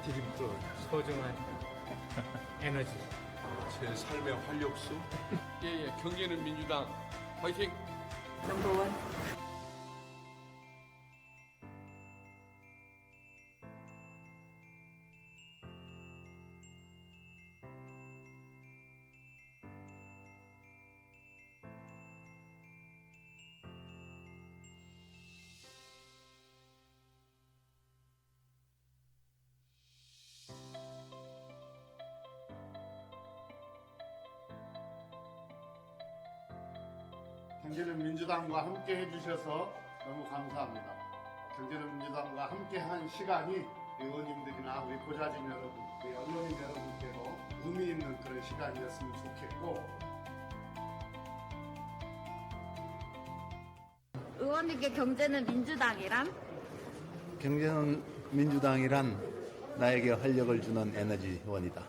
드림도 소중한 에너지. 제 삶의 활력소. 예, 경제는 민주당 화이팅! 넘버원. 경제는 민주당과 함께 해주셔서 너무 감사합니다. 경제는 민주당과 함께한 시간이 의원님들이나 우리 보좌진 여러분, 우리 언론인 여러분께도 의미 있는 그런 시간이었으면 좋겠고, 의원님께 경제는 민주당이란? 경제는 민주당이란 나에게 활력을 주는 에너지원이다.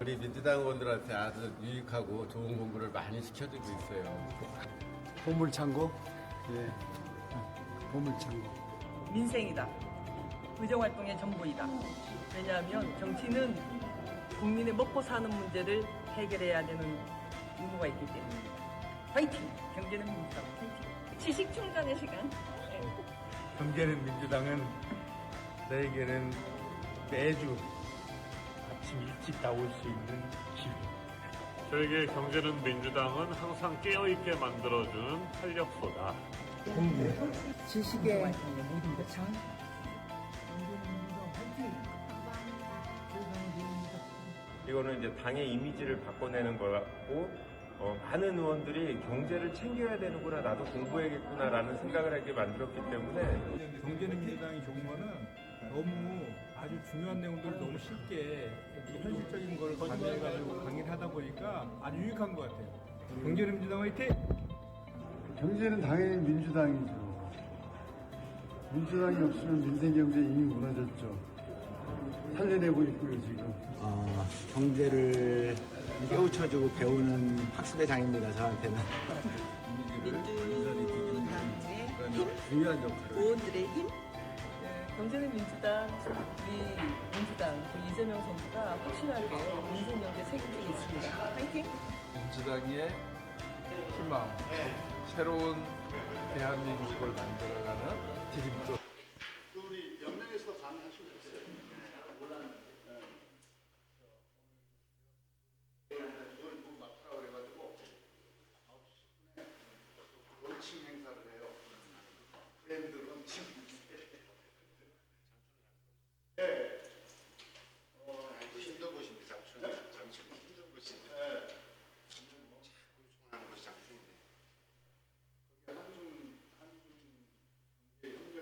우리 민주당 의원들한테 아주 유익하고 좋은 공부를 많이 시켜주고 있어요. 보물창고? 예. 보물창고. 민생이다. 의정활동의 전부이다. 왜냐하면 정치는 국민의 먹고 사는 문제를 해결해야 되는 의무가 있기 때문입니다. 화이팅! 경제는 민주당 화이팅! 지식 충전의 시간. 경제는 민주당은 너에게는 매주 아침 일찍 나올 수 있는 길. 저에게 경제는 민주당은 항상 깨어있게 만들어주는 활력소다. 지식의 모든 것 참. 이거는 이제 당의 이미지를 바꿔내는 거고, 많은 의원들이 경제를 챙겨야 되는구나, 나도 공부해야겠구나라는 생각을 하게 만들었기 때문에. 경제는 민주당이 좋은 거는 너무 아주 중요한 내용들을 너무 쉽게 현실적인 걸 가미해가지고 강의를 하다 보니까 아주 유익한 것 같아요. 경제는 민주당 화이팅! 경제는 당연히 민주당이죠. 민주당이 없으면 민생경제 이미 무너졌죠. 살려내고 있고요, 지금. 경제를 깨우쳐주고 배우는 학습의 장입니다, 저한테는. 민주당의 힘? 의원들의 힘? 경제는 민주당, 우리 민주당, 우리 이재명 선수가 확실하게 민생경제 책임지고 있습니다. 화이팅! 민주당의 희망, 새로운 대한민국을 만들어가는 드림도. 우리 연맹에서 가능하시면 됐어요. 이걸 뭐 맡으라고 그래가지고 9시 10분에 런칭 행사를 해요. 브랜드 런칭. 네. 힘든 곳인데 장춘, 장춘 힘든 곳인데. 네. 하는 곳이 장춘인데. 거기 한중 경제 협력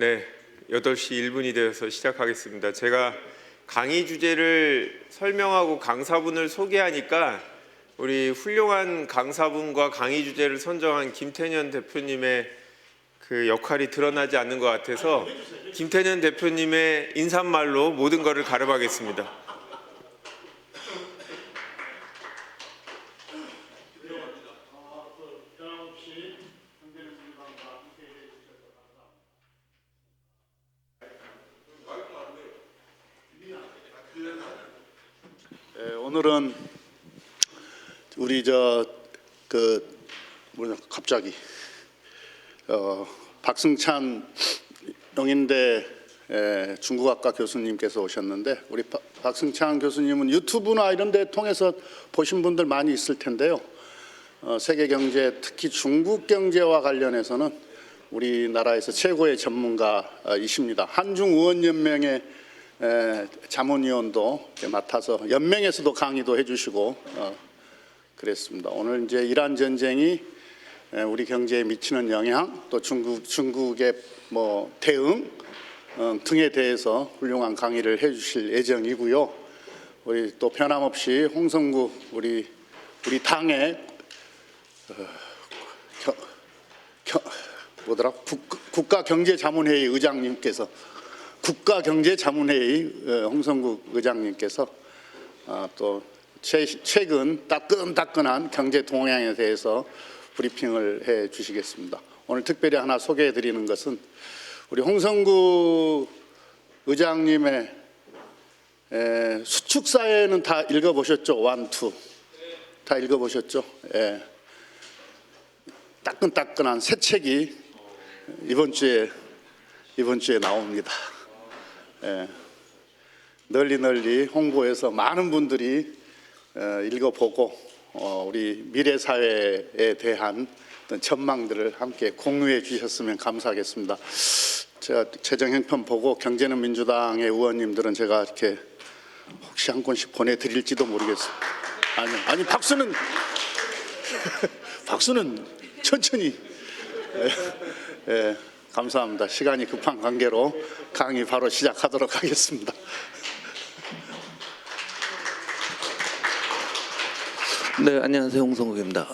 네, 8시 1분이 되어서 시작하겠습니다. 제가 강의 주제를 설명하고 강사분을 소개하니까 우리 훌륭한 강사분과 강의 주제를 선정한 김태년 대표님의 그 역할이 드러나지 않는 것 같아서 김태년 대표님의 인사말로 모든 것을 가름하겠습니다. 오늘은 우리 갑자기 박승찬 영인대 중국학과 교수님께서 오셨는데, 우리 박승찬 교수님은 유튜브나 이런 데 통해서 보신 분들 많이 있을 텐데요. 세계 경제, 특히 중국 경제와 관련해서는 우리나라에서 최고의 전문가이십니다. 한중의원연맹의 자문위원도 맡아서 연맹에서도 강의도 해주시고 그랬습니다. 오늘 이제 이란 전쟁이 우리 경제에 미치는 영향, 또 중국의 대응 등에 대해서 훌륭한 강의를 해주실 예정이고요. 우리 또 변함없이 홍성구 우리 당의 국가경제자문회의 의장님께서, 국가경제자문회의 홍성국 의장님께서 또 최근 따끈따끈한 경제 동향에 대해서 브리핑을 해 주시겠습니다. 오늘 특별히 하나 소개해 드리는 것은 우리 홍성국 의장님의 수축사회는 다 읽어보셨죠? 1, 2 다 읽어보셨죠? 예. 따끈따끈한 새 책이 이번 주에 나옵니다. 예. 널리 홍보해서 많은 분들이 읽어보고 우리 미래 사회에 대한 어떤 전망들을 함께 공유해 주셨으면 감사하겠습니다. 제가 재정 형편 보고 경제는 민주당의 의원님들은 제가 이렇게 혹시 한 권씩 보내드릴지도 모르겠습니다. 아니 박수는 천천히. 예, 감사합니다. 시간이 급한 관계로 강의 바로 시작하도록 하겠습니다. 네, 안녕하세요. 홍성국입니다.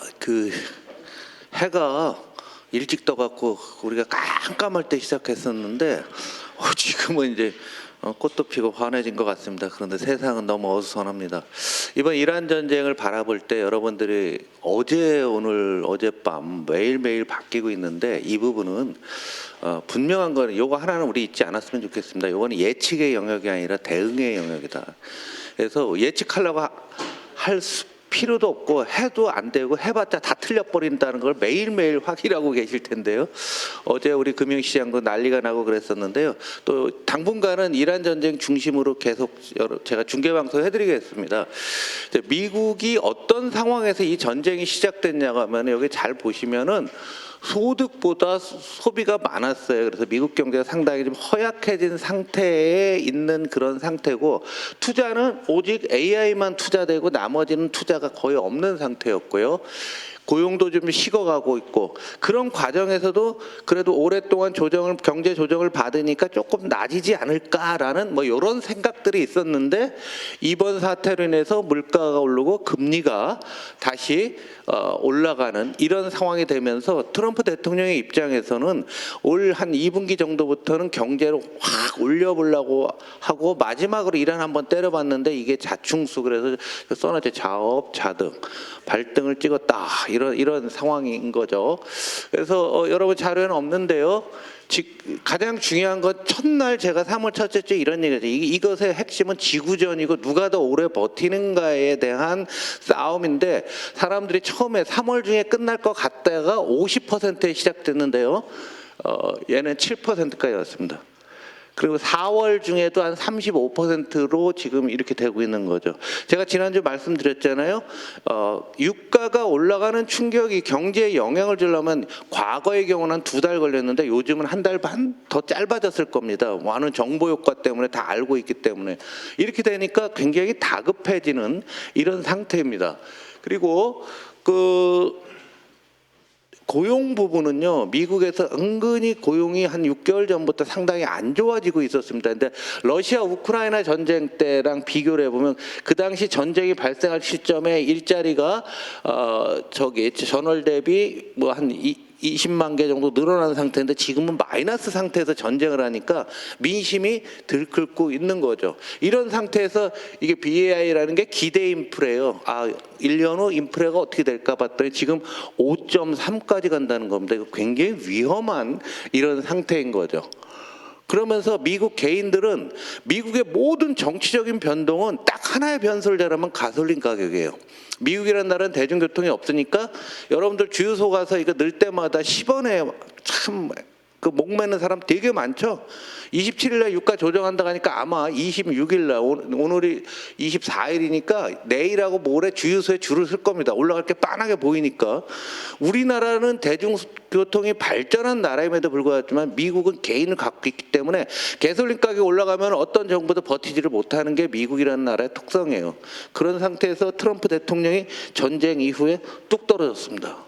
해가 일찍 떠갖고 우리가 깜깜할 때 시작했었는데 지금은 이제 꽃도 피고 환해진 것 같습니다. 그런데 세상은 너무 어수선합니다. 이번 이란 전쟁을 바라볼 때 여러분들이 어제, 오늘, 어젯밤 매일매일 바뀌고 있는데, 이 부분은 분명한 거는 요거 하나는 우리 잊지 않았으면 좋겠습니다. 요거는 예측의 영역이 아니라 대응의 영역이다. 그래서 예측하려고 할 필요도 없고 해도 안 되고 해봤자 다 틀려버린다는 걸 매일매일 확인하고 계실 텐데요. 어제 우리 금융시장도 난리가 나고 그랬었는데요. 또 당분간은 이란 전쟁 중심으로 계속 제가 중계방송 해드리겠습니다. 미국이 어떤 상황에서 이 전쟁이 시작됐냐고 하면 여기 잘 보시면은 소득보다 소비가 많았어요. 그래서 미국 경제가 상당히 좀 허약해진 상태에 있는 그런 상태고, 투자는 오직 AI만 투자되고 나머지는 투자가 거의 없는 상태였고요. 고용도 좀 식어가고 있고, 그런 과정에서도 그래도 오랫동안 경제 조정을 받으니까 조금 나아지지 않을까라는 이런 생각들이 있었는데, 이번 사태로 인해서 물가가 오르고 금리가 다시 올라가는 이런 상황이 되면서 트럼프 대통령의 입장에서는 올 한 2분기 정도부터는 경제를 확 올려보려고 하고, 마지막으로 이란 한번 때려봤는데 이게 자충수, 그래서 써놨죠. 자업, 자등, 발등을 찍었다, 이런 상황인 거죠. 그래서 여러분 자료는 없는데요. 가장 중요한 건 첫날 제가 3월 첫째 주 이런 얘기죠. 이것의 핵심은 지구전이고 누가 더 오래 버티는가에 대한 싸움인데, 사람들이 처음에 3월 중에 끝날 것 같다가 50%에 시작됐는데요. 얘는 7%까지 왔습니다. 그리고 4월 중에도 한 35%로 지금 이렇게 되고 있는 거죠. 제가 지난주 말씀드렸잖아요. 유가가 올라가는 충격이 경제에 영향을 주려면 과거의 경우는 한 2달 걸렸는데 요즘은 1달 반 더 짧아졌을 겁니다. 많은 정보 효과 때문에 다 알고 있기 때문에. 이렇게 되니까 굉장히 다급해지는 이런 상태입니다. 그리고 고용 부분은요, 미국에서 은근히 고용이 한 6개월 전부터 상당히 안 좋아지고 있었습니다. 근데 러시아 우크라이나 전쟁 때랑 비교를 해보면 그 당시 전쟁이 발생할 시점에 일자리가 전월 대비 뭐 한 20만 개 정도 늘어난 상태인데 지금은 마이너스 상태에서 전쟁을 하니까 민심이 들끓고 있는 거죠. 이런 상태에서 이게 BAI라는 게 기대 인플레예요. 1년 후 인플레가 어떻게 될까 봤더니 지금 5.3까지 간다는 겁니다. 이거 굉장히 위험한 이런 상태인 거죠. 그러면서 미국 개인들은 미국의 모든 정치적인 변동은 딱 하나의 변수를 제라면 가솔린 가격이에요. 미국이라는 나라는 대중교통이 없으니까 여러분들 주유소 가서 이거 넣을 때마다 10원에 참 그 목매는 사람 되게 많죠. 27일날 유가 조정한다고 하니까 아마 26일날 오늘이 24일이니까 내일하고 모레 주유소에 줄을 쓸 겁니다. 올라갈 게 빤하게 보이니까. 우리나라는 대중교통이 발전한 나라임에도 불구하지만 미국은 개인을 갖고 있기 때문에 가솔린 가격이 올라가면 어떤 정부도 버티지를 못하는 게 미국이라는 나라의 특성이에요. 그런 상태에서 트럼프 대통령이 전쟁 이후에 뚝 떨어졌습니다.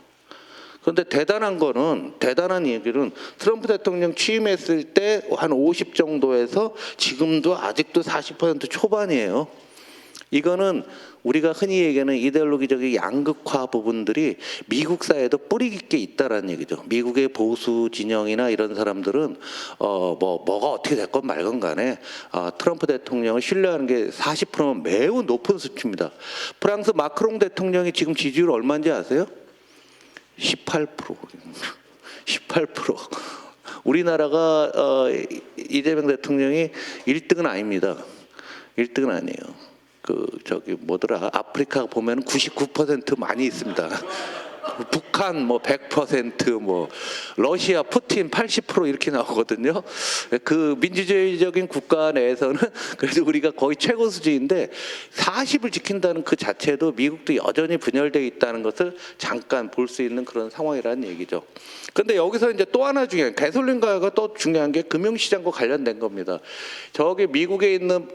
그런데 대단한 얘기는 트럼프 대통령 취임했을 때 한 50 정도에서 지금도 아직도 40% 초반이에요. 이거는 우리가 흔히 얘기하는 이데올로기적인 양극화 부분들이 미국 사회에도 뿌리 깊게 있다라는 얘기죠. 미국의 보수 진영이나 이런 사람들은 뭐가 어떻게 됐건 말건 간에 트럼프 대통령을 신뢰하는 게 40%면 매우 높은 수치입니다. 프랑스 마크롱 대통령이 지금 지지율 얼마인지 아세요? 18%. 18%. 우리나라가 이재명 대통령이 1등은 아닙니다. 1등은 아니에요. 아프리카 보면 99% 많이 있습니다. 북한 100%, 러시아 푸틴 80% 이렇게 나오거든요. 그 민주주의적인 국가 내에서는 그래도 우리가 거의 최고 수준인데 40을 지킨다는 그 자체도 미국도 여전히 분열되어 있다는 것을 잠깐 볼 수 있는 그런 상황이라는 얘기죠. 그런데 여기서 이제 또 하나 중요한 가솔린 가격이 또 중요한 게 금융시장과 관련된 겁니다. 저기 미국에 있는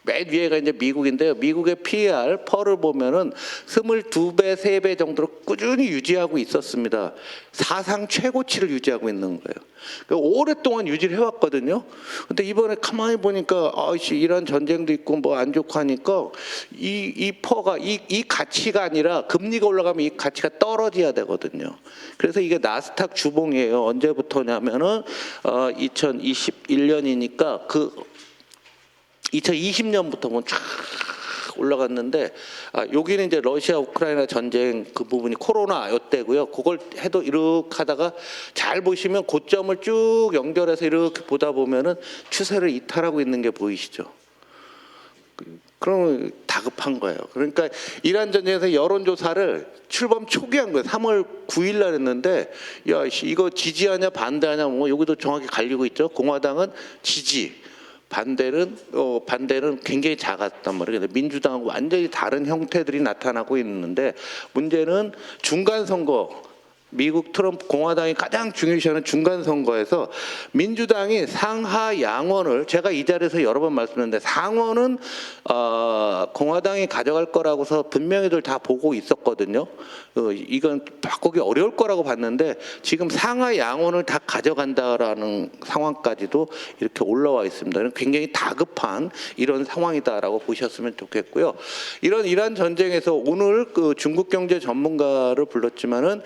맨 위에가 이제 미국인데요. 미국의 PER, 펄을 보면은 22배, 3배 정도로 꾸준히 유지하고 있었습니다. 사상 최고치를 유지하고 있는 거예요. 오랫동안 유지를 해왔거든요. 근데 이번에 가만히 보니까 이란 전쟁도 있고 뭐 안 좋고 하니까 이 퍼가 이 가치가 아니라 금리가 올라가면 이 가치가 떨어져야 되거든요. 그래서 이게 나스닥 주봉이에요. 언제부터냐면은 2021년이니까 2020년부터 쫙 올라갔는데 여기는 이제 러시아 우크라이나 전쟁 그 부분이 코로나 이때고요. 그걸 해도 이렇게 하다가 잘 보시면 고점을 쭉 연결해서 이렇게 보다 보면은 추세를 이탈하고 있는 게 보이시죠? 그러면 다급한 거예요. 그러니까 이란 전쟁에서 여론조사를 출범 초기에 한 거예요. 3월 9일 날 했는데 이거 지지하냐 반대하냐 여기도 정확히 갈리고 있죠. 공화당은 지지. 반대는 굉장히 작았단 말이에요. 민주당하고 완전히 다른 형태들이 나타나고 있는데 문제는 중간 선거, 미국 트럼프 공화당이 가장 중요시하는 중간 선거에서 민주당이 상하 양원을 제가 이 자리에서 여러 번 말씀드렸는데 상원은 공화당이 가져갈 거라고서 분명히들 다 보고 있었거든요. 이건 바꾸기 어려울 거라고 봤는데 지금 상하 양원을 다 가져간다라는 상황까지도 이렇게 올라와 있습니다. 굉장히 다급한 이런 상황이다라고 보셨으면 좋겠고요. 이란 전쟁에서 오늘 그 중국 경제 전문가를 불렀지만은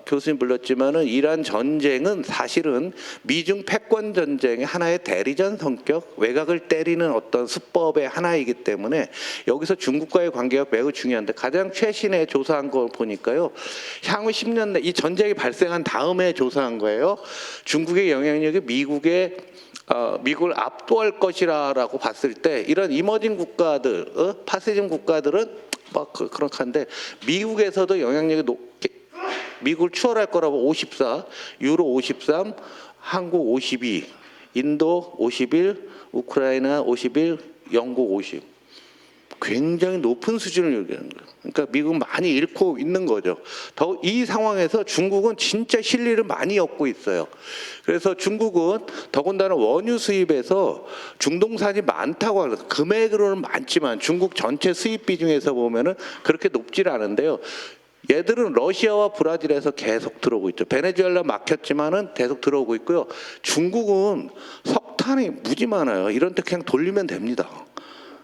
교수님 불렀지만은 이란 전쟁은 사실은 미중 패권 전쟁의 하나의 대리전 성격, 외곽을 때리는 어떤 수법의 하나이기 때문에 여기서 중국과의 관계가 매우 중요한데 가장 최신에 조사한 걸 보니까요. 향후 10년 내 이 전쟁이 발생한 다음에 조사한 거예요. 중국의 영향력이 미국을 압도할 것이라고 봤을 때 이런 이머징 국가들, 파시즘 국가들은 그렇게 한데 미국에서도 영향력이 미국을 추월할 거라고 54, 유로 53, 한국 52, 인도 51, 우크라이나 51, 영국 50. 굉장히 높은 수준을 얘기하는 거예요. 그러니까 미국은 많이 잃고 있는 거죠. 이 상황에서 중국은 진짜 실리를 많이 얻고 있어요. 그래서 중국은 더군다나 원유 수입에서 중동산이 많다고 하는 금액으로는 많지만 중국 전체 수입 비중에서 보면은 그렇게 높질 않은데요. 얘들은 러시아와 브라질에서 계속 들어오고 있죠. 베네수엘라 막혔지만은 계속 들어오고 있고요. 중국은 석탄이 무지 많아요. 이런 데 그냥 돌리면 됩니다.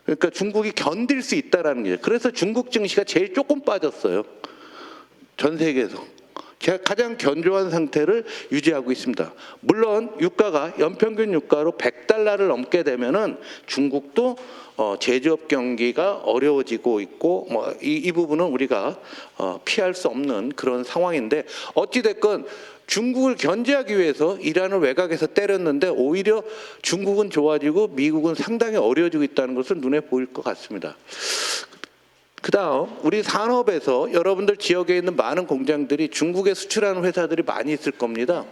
그러니까 중국이 견딜 수 있다라는 게. 그래서 중국 증시가 제일 조금 빠졌어요. 전 세계에서. 가장 견조한 상태를 유지하고 있습니다. 물론 유가가 연평균 유가로 100달러를 넘게 되면은 중국도 제조업 경기가 어려워지고 있고 뭐 이 부분은 우리가 피할 수 없는 그런 상황인데 어찌 됐건 중국을 견제하기 위해서 이란을 외곽에서 때렸는데 오히려 중국은 좋아지고 미국은 상당히 어려워지고 있다는 것을 눈에 보일 것 같습니다. 그다음 우리 산업에서 여러분들 지역에 있는 많은 공장들이 중국에 수출하는 회사들이 많이 있을 겁니다.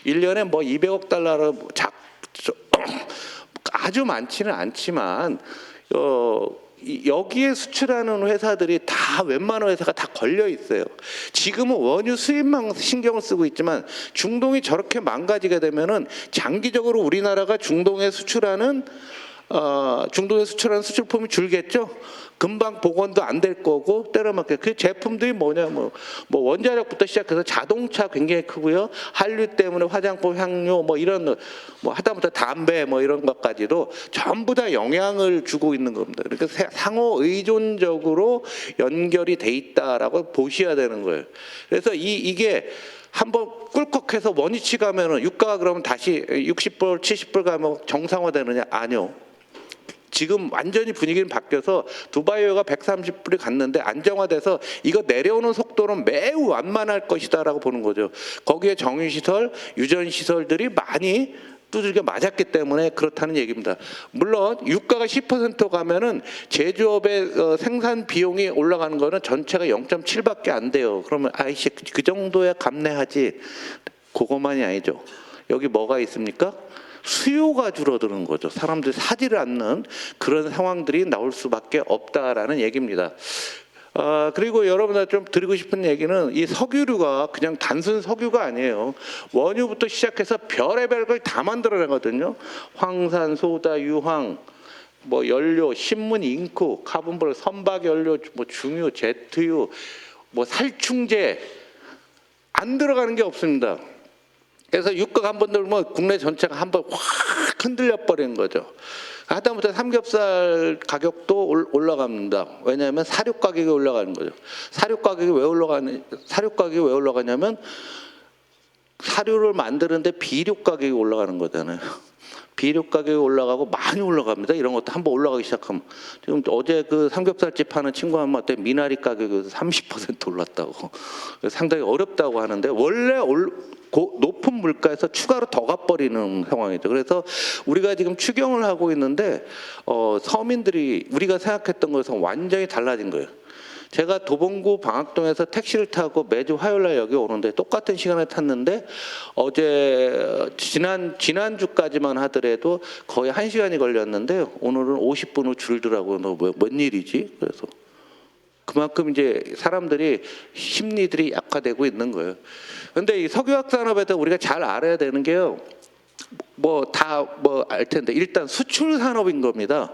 1년에 뭐 200억 달러로 아주 많지는 않지만 여기에 수출하는 회사들이 다 웬만한 회사가 다 걸려 있어요. 지금은 원유 수입만 신경을 쓰고 있지만 중동이 저렇게 망가지게 되면은 장기적으로 우리나라가 중동에 수출하는 수출품이 줄겠죠. 금방 복원도 안 될 거고 때려맞게 그 제품들이 뭐냐 뭐 원자력부터 시작해서 자동차 굉장히 크고요. 한류 때문에 화장품, 향료 뭐 이런 뭐 하다못해 담배 뭐 이런 것까지도 전부 다 영향을 주고 있는 겁니다. 그러니까 상호 의존적으로 연결이 돼 있다라고 보셔야 되는 거예요. 그래서 이게 한번 꿀꺽해서 원위치 가면은 유가가 그러면 다시 60불, 70불 가면 정상화되느냐? 아니요. 지금 완전히 분위기는 바뀌어서 두바이가 130불이 갔는데 안정화돼서 이거 내려오는 속도는 매우 완만할 것이다라고 보는 거죠. 거기에 정유시설, 유전시설들이 많이 두들겨 맞았기 때문에 그렇다는 얘기입니다. 물론 유가가 10% 가면은 제조업의 생산 비용이 올라가는 거는 전체가 0.7밖에 안 돼요. 그러면 아이씨 그 정도야 감내하지. 그것만이 아니죠. 여기 뭐가 있습니까? 수요가 줄어드는 거죠. 사람들이 사지를 않는 그런 상황들이 나올 수밖에 없다라는 얘기입니다. 그리고 여러분들 좀 드리고 싶은 얘기는 이 석유류가 그냥 단순 석유가 아니에요. 원유부터 시작해서 별의별 걸 다 만들어내거든요. 황산, 소다, 유황, 뭐 연료, 신문, 잉크, 카본볼, 선박 연료, 뭐 중유, 제트유, 뭐 살충제 안 들어가는 게 없습니다. 그래서 유가가 한번 들면 국내 전체가 한번 확 흔들려 버리는 거죠. 하다못해 삼겹살 가격도 올라갑니다. 왜냐하면 사료 가격이 올라가는 거죠. 사료 가격이 왜 올라가냐면 사료를 만드는데 비료 가격이 올라가는 거잖아요. 비료 가격이 올라가고 많이 올라갑니다. 이런 것도 한번 올라가기 시작하면 지금 어제 그 삼겹살집 하는 친구 한 번한테 미나리 가격이 30% 올랐다고 상당히 어렵다고 하는데 원래 높은 물가에서 추가로 더 가버리는 상황이죠. 그래서 우리가 지금 추경을 하고 있는데 서민들이 우리가 생각했던 것은 완전히 달라진 거예요. 제가 도봉구 방학동에서 택시를 타고 매주 화요일날 여기 오는데 똑같은 시간에 탔는데 어제 지난주까지만 하더라도 거의 1시간이 걸렸는데 오늘은 50분 후 줄더라고요. 너 뭔 일이지? 그래서 그만큼 이제 사람들이 심리들이 약화되고 있는 거예요. 근데 이 석유화학 산업에서 우리가 잘 알아야 되는 게요. 알 텐데 일단 수출 산업인 겁니다.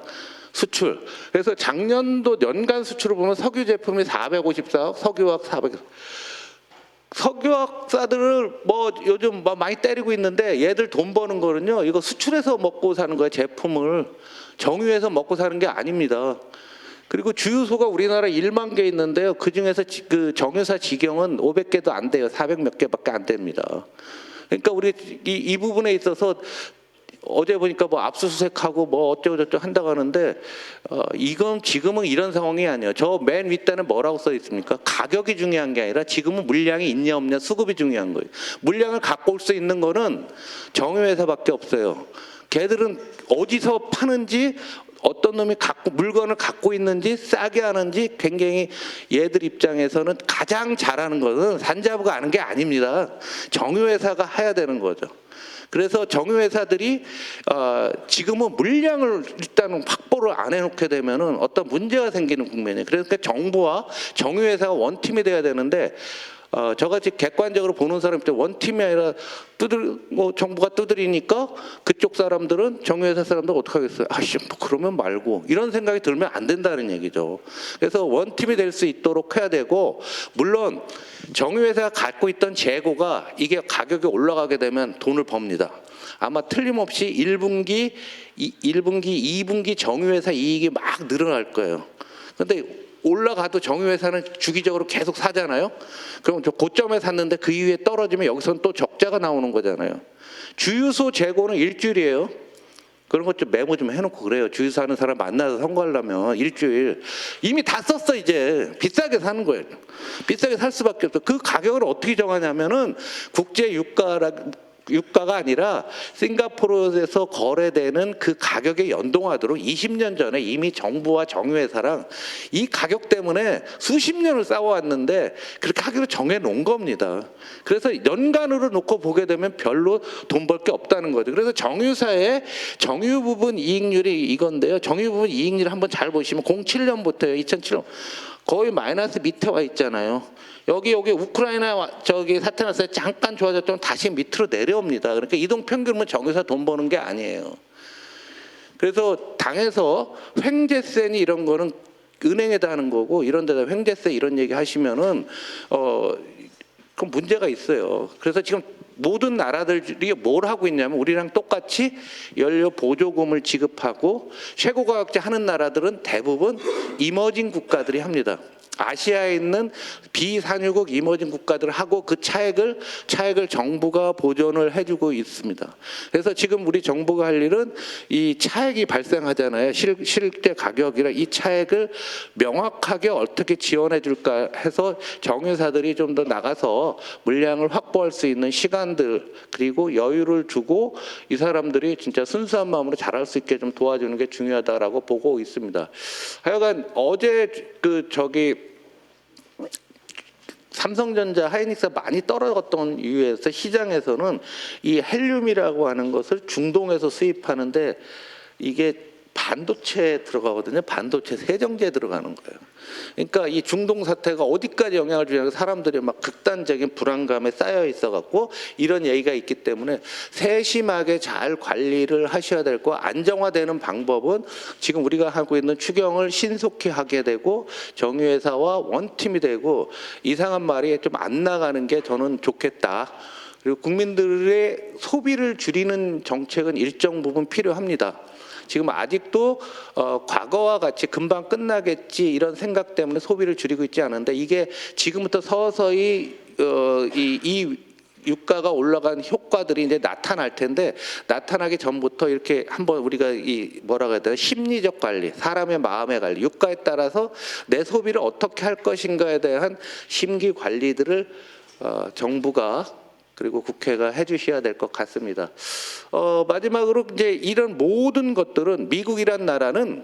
수출. 그래서 작년도 연간 수출을 보면 석유 제품이 454억, 석유화학 400억. 석유학사들을 요즘 많이 때리고 있는데 얘들 돈 버는 거는요. 이거 수출해서 먹고 사는 거예요. 제품을 정유해서 먹고 사는 게 아닙니다. 그리고 주유소가 우리나라 1만 개 있는데요. 그 중에서 그 정유사 직영은 500개도 안 돼요. 400 몇 개밖에 안 됩니다. 그러니까 우리 이 부분에 있어서 어제 보니까 압수수색하고 어쩌고저쩌고 한다고 하는데 이건 지금은 이런 상황이 아니에요. 저 맨 윗단에 뭐라고 써 있습니까? 가격이 중요한 게 아니라 지금은 물량이 있냐 없냐 수급이 중요한 거예요. 물량을 갖고 올 수 있는 거는 정유회사밖에 없어요. 걔들은 어디서 파는지 어떤 놈이 물건을 갖고 있는지 싸게 하는지 굉장히 얘들 입장에서는 가장 잘하는 것은 산자부가 하는 게 아닙니다. 정유회사가 해야 되는 거죠. 그래서 정유회사들이 지금은 물량을 일단은 확보를 안 해놓게 되면은 어떤 문제가 생기는 국면이에요. 그러니까 정부와 정유회사가 원팀이 돼야 되는데 저같이 객관적으로 보는 사람 입장 원팀이 아니라 정부가 두드리니까 그쪽 사람들은 정유회사 사람들 어떻게 하겠어요? 아씨 뭐 그러면 말고 이런 생각이 들면 안 된다는 얘기죠. 그래서 원팀이 될 수 있도록 해야 되고, 물론 정유회사가 갖고 있던 재고가 이게 가격이 올라가게 되면 돈을 법니다. 아마 틀림없이 1분기, 2분기 정유회사 이익이 막 늘어날 거예요. 근데 올라가도 정유회사는 주기적으로 계속 사잖아요. 그럼 저 고점에 샀는데 그 이후에 떨어지면 여기서는 또 적자가 나오는 거잖아요. 주유소 재고는 일주일이에요. 그런 것 좀 메모 좀 해놓고 그래요. 주유소 하는 사람 만나서 선거하려면 일주일. 이미 다 썼어 이제. 비싸게 사는 거예요. 비싸게 살 수밖에 없어. 그 가격을 어떻게 정하냐면은 국제 유가가 아니라 싱가포르에서 거래되는 그 가격에 연동하도록 20년 전에 이미 정부와 정유회사랑 이 가격 때문에 수십 년을 싸워왔는데 그렇게 하기로 정해놓은 겁니다. 그래서 연간으로 놓고 보게 되면 별로 돈 벌 게 없다는 거죠. 그래서 정유사의 정유 부분 이익률이 이건데요. 정유 부분 이익률 한번 잘 보시면 07년부터요. 2007년 거의 마이너스 밑에 와 있잖아요. 여기 우크라이나 저기 사태 났을 때 잠깐 좋아졌지만 다시 밑으로 내려옵니다. 그러니까 이동 평균은 정유사 돈 버는 게 아니에요. 그래서 당에서 횡재세니 이런 거는 은행에다 하는 거고, 이런 데다 횡재세 이런 얘기 하시면은 그럼 문제가 있어요. 그래서 지금 모든 나라들이 뭘 하고 있냐면 우리랑 똑같이 연료 보조금을 지급하고 최고가격제 하는 나라들은 대부분 이머징 국가들이 합니다. 아시아에 있는 비산유국 이머징 국가들 하고 그 차액을 정부가 보존을 해주고 있습니다. 그래서 지금 우리 정부가 할 일은 이 차액이 발생하잖아요. 실제 가격이라 이 차액을 명확하게 어떻게 지원해 줄까 해서 정유사들이 좀 더 나가서 물량을 확보할 수 있는 시간들 그리고 여유를 주고 이 사람들이 진짜 순수한 마음으로 잘할 수 있게 좀 도와주는 게 중요하다라고 보고 있습니다. 하여간 어제 삼성전자, 하이닉스가 많이 떨어졌던 이유에서 시장에서는 이 헬륨이라고 하는 것을 중동에서 수입하는데 이게 반도체에 들어가거든요. 반도체 세정제에 들어가는 거예요. 그러니까 이 중동 사태가 어디까지 영향을 주냐면 사람들이 막 극단적인 불안감에 쌓여 있어갖고 이런 얘기가 있기 때문에 세심하게 잘 관리를 하셔야 될 거. 안정화되는 방법은 지금 우리가 하고 있는 추경을 신속히 하게 되고 정유회사와 원팀이 되고 이상한 말이 좀 안 나가는 게 저는 좋겠다. 그리고 국민들의 소비를 줄이는 정책은 일정 부분 필요합니다. 지금 아직도 과거와 같이 금방 끝나겠지 이런 생각 때문에 소비를 줄이고 있지 않은데 이게 지금부터 서서히 이 유가가 올라간 효과들이 이제 나타날 텐데 나타나기 전부터 이렇게 한번 우리가 이 뭐라고 해야 되나 심리적 관리, 사람의 마음의 관리, 유가에 따라서 내 소비를 어떻게 할 것인가에 대한 심기 관리들을 정부가 그리고 국회가 해주셔야 될 것 같습니다. 마지막으로 이제 이런 모든 것들은 미국이란 나라는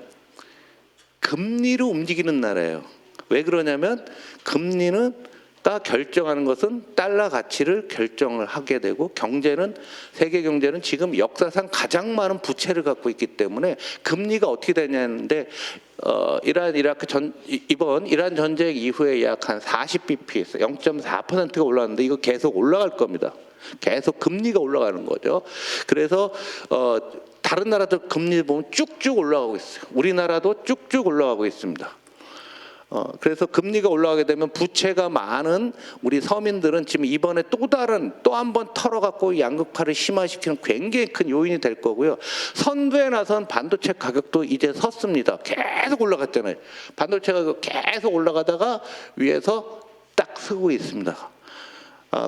금리로 움직이는 나라예요. 왜 그러냐면 금리는 결정하는 것은 달러 가치를 결정을 하게 되고 경제는 세계 경제는 지금 역사상 가장 많은 부채를 갖고 있기 때문에 금리가 어떻게 되냐는데 이번 이란 전쟁 이후에 약 한 40bp, 0.4%가 올랐는데 이거 계속 올라갈 겁니다. 계속 금리가 올라가는 거죠. 그래서 다른 나라들 금리 보면 쭉쭉 올라가고 있어요. 우리나라도 쭉쭉 올라가고 있습니다. 그래서 금리가 올라가게 되면 부채가 많은 우리 서민들은 지금 이번에 또 한 번 털어갖고 양극화를 심화시키는 굉장히 큰 요인이 될 거고요. 선두에 나선 반도체 가격도 이제 섰습니다. 계속 올라갔잖아요. 반도체 가격 계속 올라가다가 위에서 딱 서고 있습니다.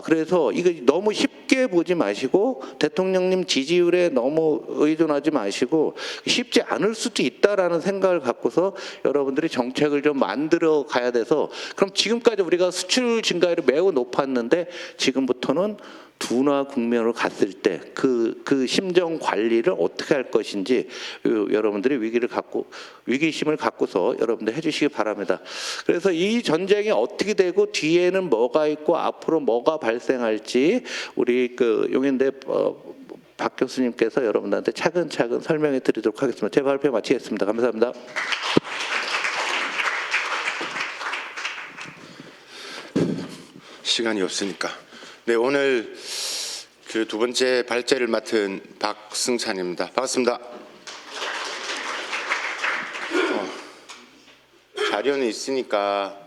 그래서 이거 너무 쉽게 보지 마시고 대통령님 지지율에 너무 의존하지 마시고 쉽지 않을 수도 있다라는 생각을 갖고서 여러분들이 정책을 좀 만들어 가야 돼서 그럼 지금까지 우리가 수출 증가율이 매우 높았는데 지금부터는 둔화 국면으로 갔을 때 그 심정 관리를 어떻게 할 것인지 여러분들이 위기심을 갖고서 여러분들 해주시기 바랍니다. 그래서 이 전쟁이 어떻게 되고 뒤에는 뭐가 있고 앞으로 뭐가 발생할지 우리 용인대 박 교수님께서 여러분들한테 차근차근 설명해 드리도록 하겠습니다. 제 발표 마치겠습니다. 감사합니다. 시간이 없으니까. 네, 오늘 그 두 번째 발제를 맡은 박승찬입니다. 반갑습니다. 자료는 있으니까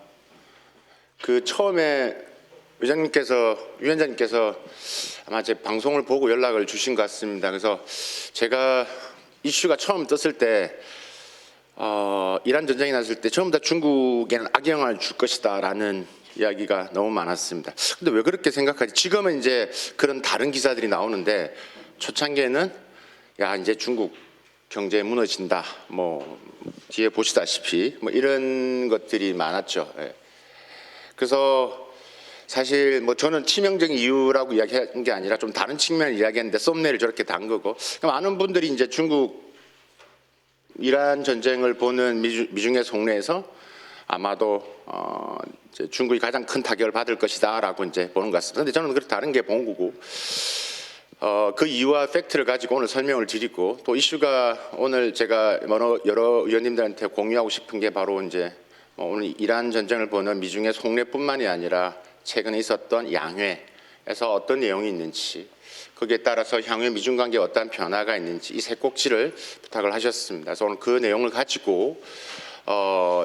그 처음에 위원장님께서 아마 제 방송을 보고 연락을 주신 것 같습니다. 그래서 제가 이슈가 처음 떴을 때 이란 전쟁이 났을 때 전부 다 중국에는 악영향을 줄 것이다라는 이야기가 너무 많았습니다. 근데 왜 그렇게 생각하지? 지금은 이제 그런 다른 기사들이 나오는데 초창기에는 야 이제 중국 경제 무너진다. 뭐 뒤에 보시다시피 뭐 이런 것들이 많았죠. 예. 그래서 사실 뭐 저는 치명적인 이유라고 이야기한 게 아니라 좀 다른 측면을 이야기했는데 썸네일을 저렇게 단 거고 많은 분들이 이제 중국 이란 전쟁을 보는 미중의 속내에서 아마도 이제 중국이 가장 큰 타격을 받을 것이다라고 이제 보는 것 같습니다. 그런데 저는 그렇게 다른 게 본 거고 그 이유와 팩트를 가지고 오늘 설명을 드리고 또 이슈가 오늘 제가 여러 의원님들한테 공유하고 싶은 게 바로 이제 오늘 이란 전쟁을 보는 미중의 속내뿐만이 아니라 최근에 있었던 양회에서 어떤 내용이 있는지 거기에 따라서 향후에 미중 관계에 어떠한 변화가 있는지 이 세 꼭지를 부탁을 하셨습니다. 그래서 오늘 그 내용을 가지고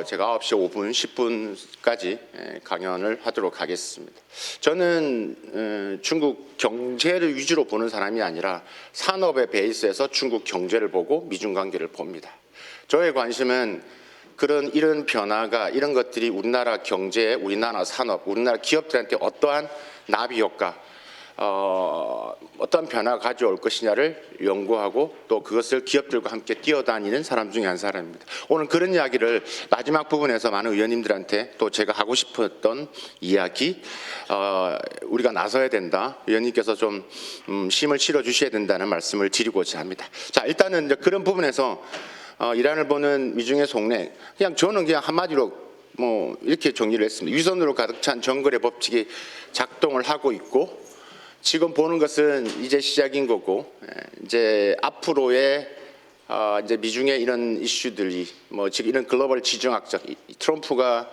제가 9시 5분, 10분까지 강연을 하도록 하겠습니다. 저는 중국 경제를 위주로 보는 사람이 아니라 산업의 베이스에서 중국 경제를 보고 미중 관계를 봅니다. 저의 관심은 이런 변화가 이런 것들이 우리나라 경제, 우리나라 산업, 우리나라 기업들한테 어떠한 나비 효과, 어떤 변화가 가져올 것이냐를 연구하고 또 그것을 기업들과 함께 뛰어다니는 사람 중에 한 사람입니다. 오늘 그런 이야기를 마지막 부분에서 많은 의원님들한테 또 제가 하고 싶었던 이야기 우리가 나서야 된다. 의원님께서 좀 힘을 실어 주셔야 된다는 말씀을 드리고자 합니다. 자, 일단은 이제 그런 부분에서 이란을 보는 미중의 속내 저는 그냥 한마디로 뭐 이렇게 정리를 했습니다. 위선으로 가득 찬 정글의 법칙이 작동을 하고 있고 지금 보는 것은 이제 시작인 거고 이제 앞으로의 이제 미중의 이런 이슈들이 뭐 지금 이런 글로벌 지정학적 트럼프가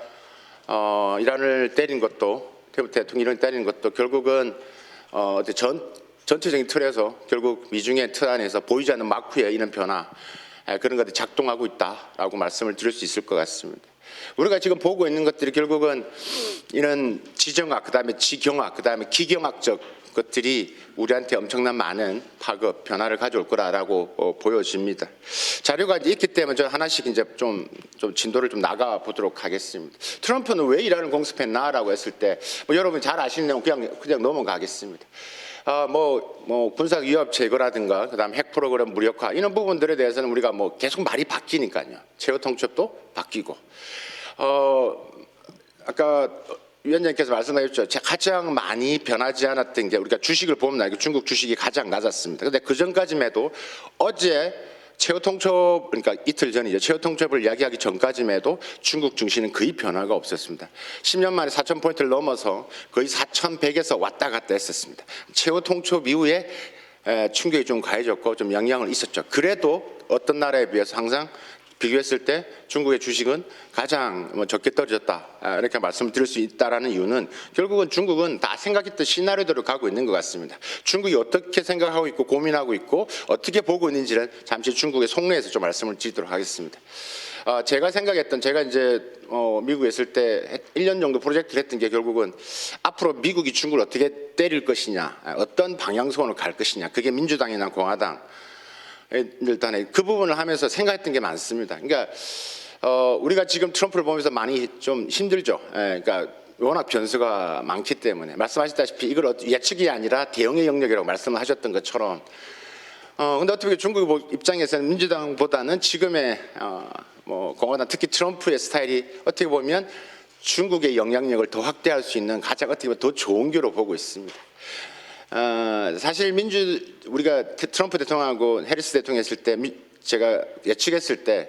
이란을 때린 것도 대통령을 때린 것도 결국은 전체적인 틀에서 결국 미중의 틀 안에서 보이지 않는 마크의 이런 변화 그런 것들이 작동하고 있다라고 말씀을 드릴 수 있을 것 같습니다. 우리가 지금 보고 있는 것들이 결국은 이런 지정학, 그다음에 지경학, 그다음에 기경학적 것들이 우리한테 엄청난 많은 파급, 변화를 가져올 거라고 보여집니다. 자료가 이제 있기 때문에 저는 하나씩 이제 좀 진도를 좀 나가 보도록 하겠습니다. 트럼프는 왜 이란을 공습했나라고 했을 때 뭐 여러분 잘 아시는 내용 그냥 넘어가겠습니다. 뭐 군사 위협 제거라든가 그다음 핵 프로그램 무력화 이런 부분들에 대해서는 우리가 뭐 계속 말이 바뀌니까요. 최후 통첩도 바뀌고 아까 위원장님께서 말씀하셨죠. 가장 많이 변하지 않았던 게 우리가 주식을 보면 중국 주식이 가장 낮았습니다. 그런데 그 전까지만 해도 어제 최후 통첩 그러니까 이틀 전이죠. 최후 통첩을 이야기하기 전까지만 해도 중국 증시는 거의 변화가 없었습니다. 10년 만에 4,000포인트를 넘어서 거의 4,100에서 왔다 갔다 했었습니다. 최후 통첩 이후에 충격이 좀 가해졌고 좀 영향은 있었죠. 그래도 어떤 나라에 비해서 항상 비교했을 때 중국의 주식은 가장 적게 떨어졌다 이렇게 말씀을 드릴 수 있다는 이유는 결국은 중국은 다 생각했던 시나리오대로 가고 있는 것 같습니다. 중국이 어떻게 생각하고 있고 고민하고 있고 어떻게 보고 있는지는 잠시 중국의 속내에서 좀 말씀을 드리도록 하겠습니다. 제가 이제 미국에 있을 때 1년 정도 프로젝트를 했던 게 결국은 앞으로 미국이 중국을 어떻게 때릴 것이냐 어떤 방향성으로 갈 것이냐 그게 민주당이나 공화당 일단 그 부분을 하면서 생각했던 게 많습니다. 그러니까 우리가 지금 트럼프를 보면서 많이 좀 힘들죠. 그러니까 워낙 변수가 많기 때문에 말씀하셨다시피 이걸 예측이 아니라 대응의 영역이라고 말씀하셨던 것처럼 근데 어떻게 중국 입장에서는 민주당보다는 지금의 뭐 공화당 특히 트럼프의 스타일이 어떻게 보면 중국의 영향력을 더 확대할 수 있는 가장 어떻게 보면 더 좋은 기로 보고 있습니다. 사실 우리가 트럼프 대통령하고 해리스 대통령 했을 때 제가 예측했을 때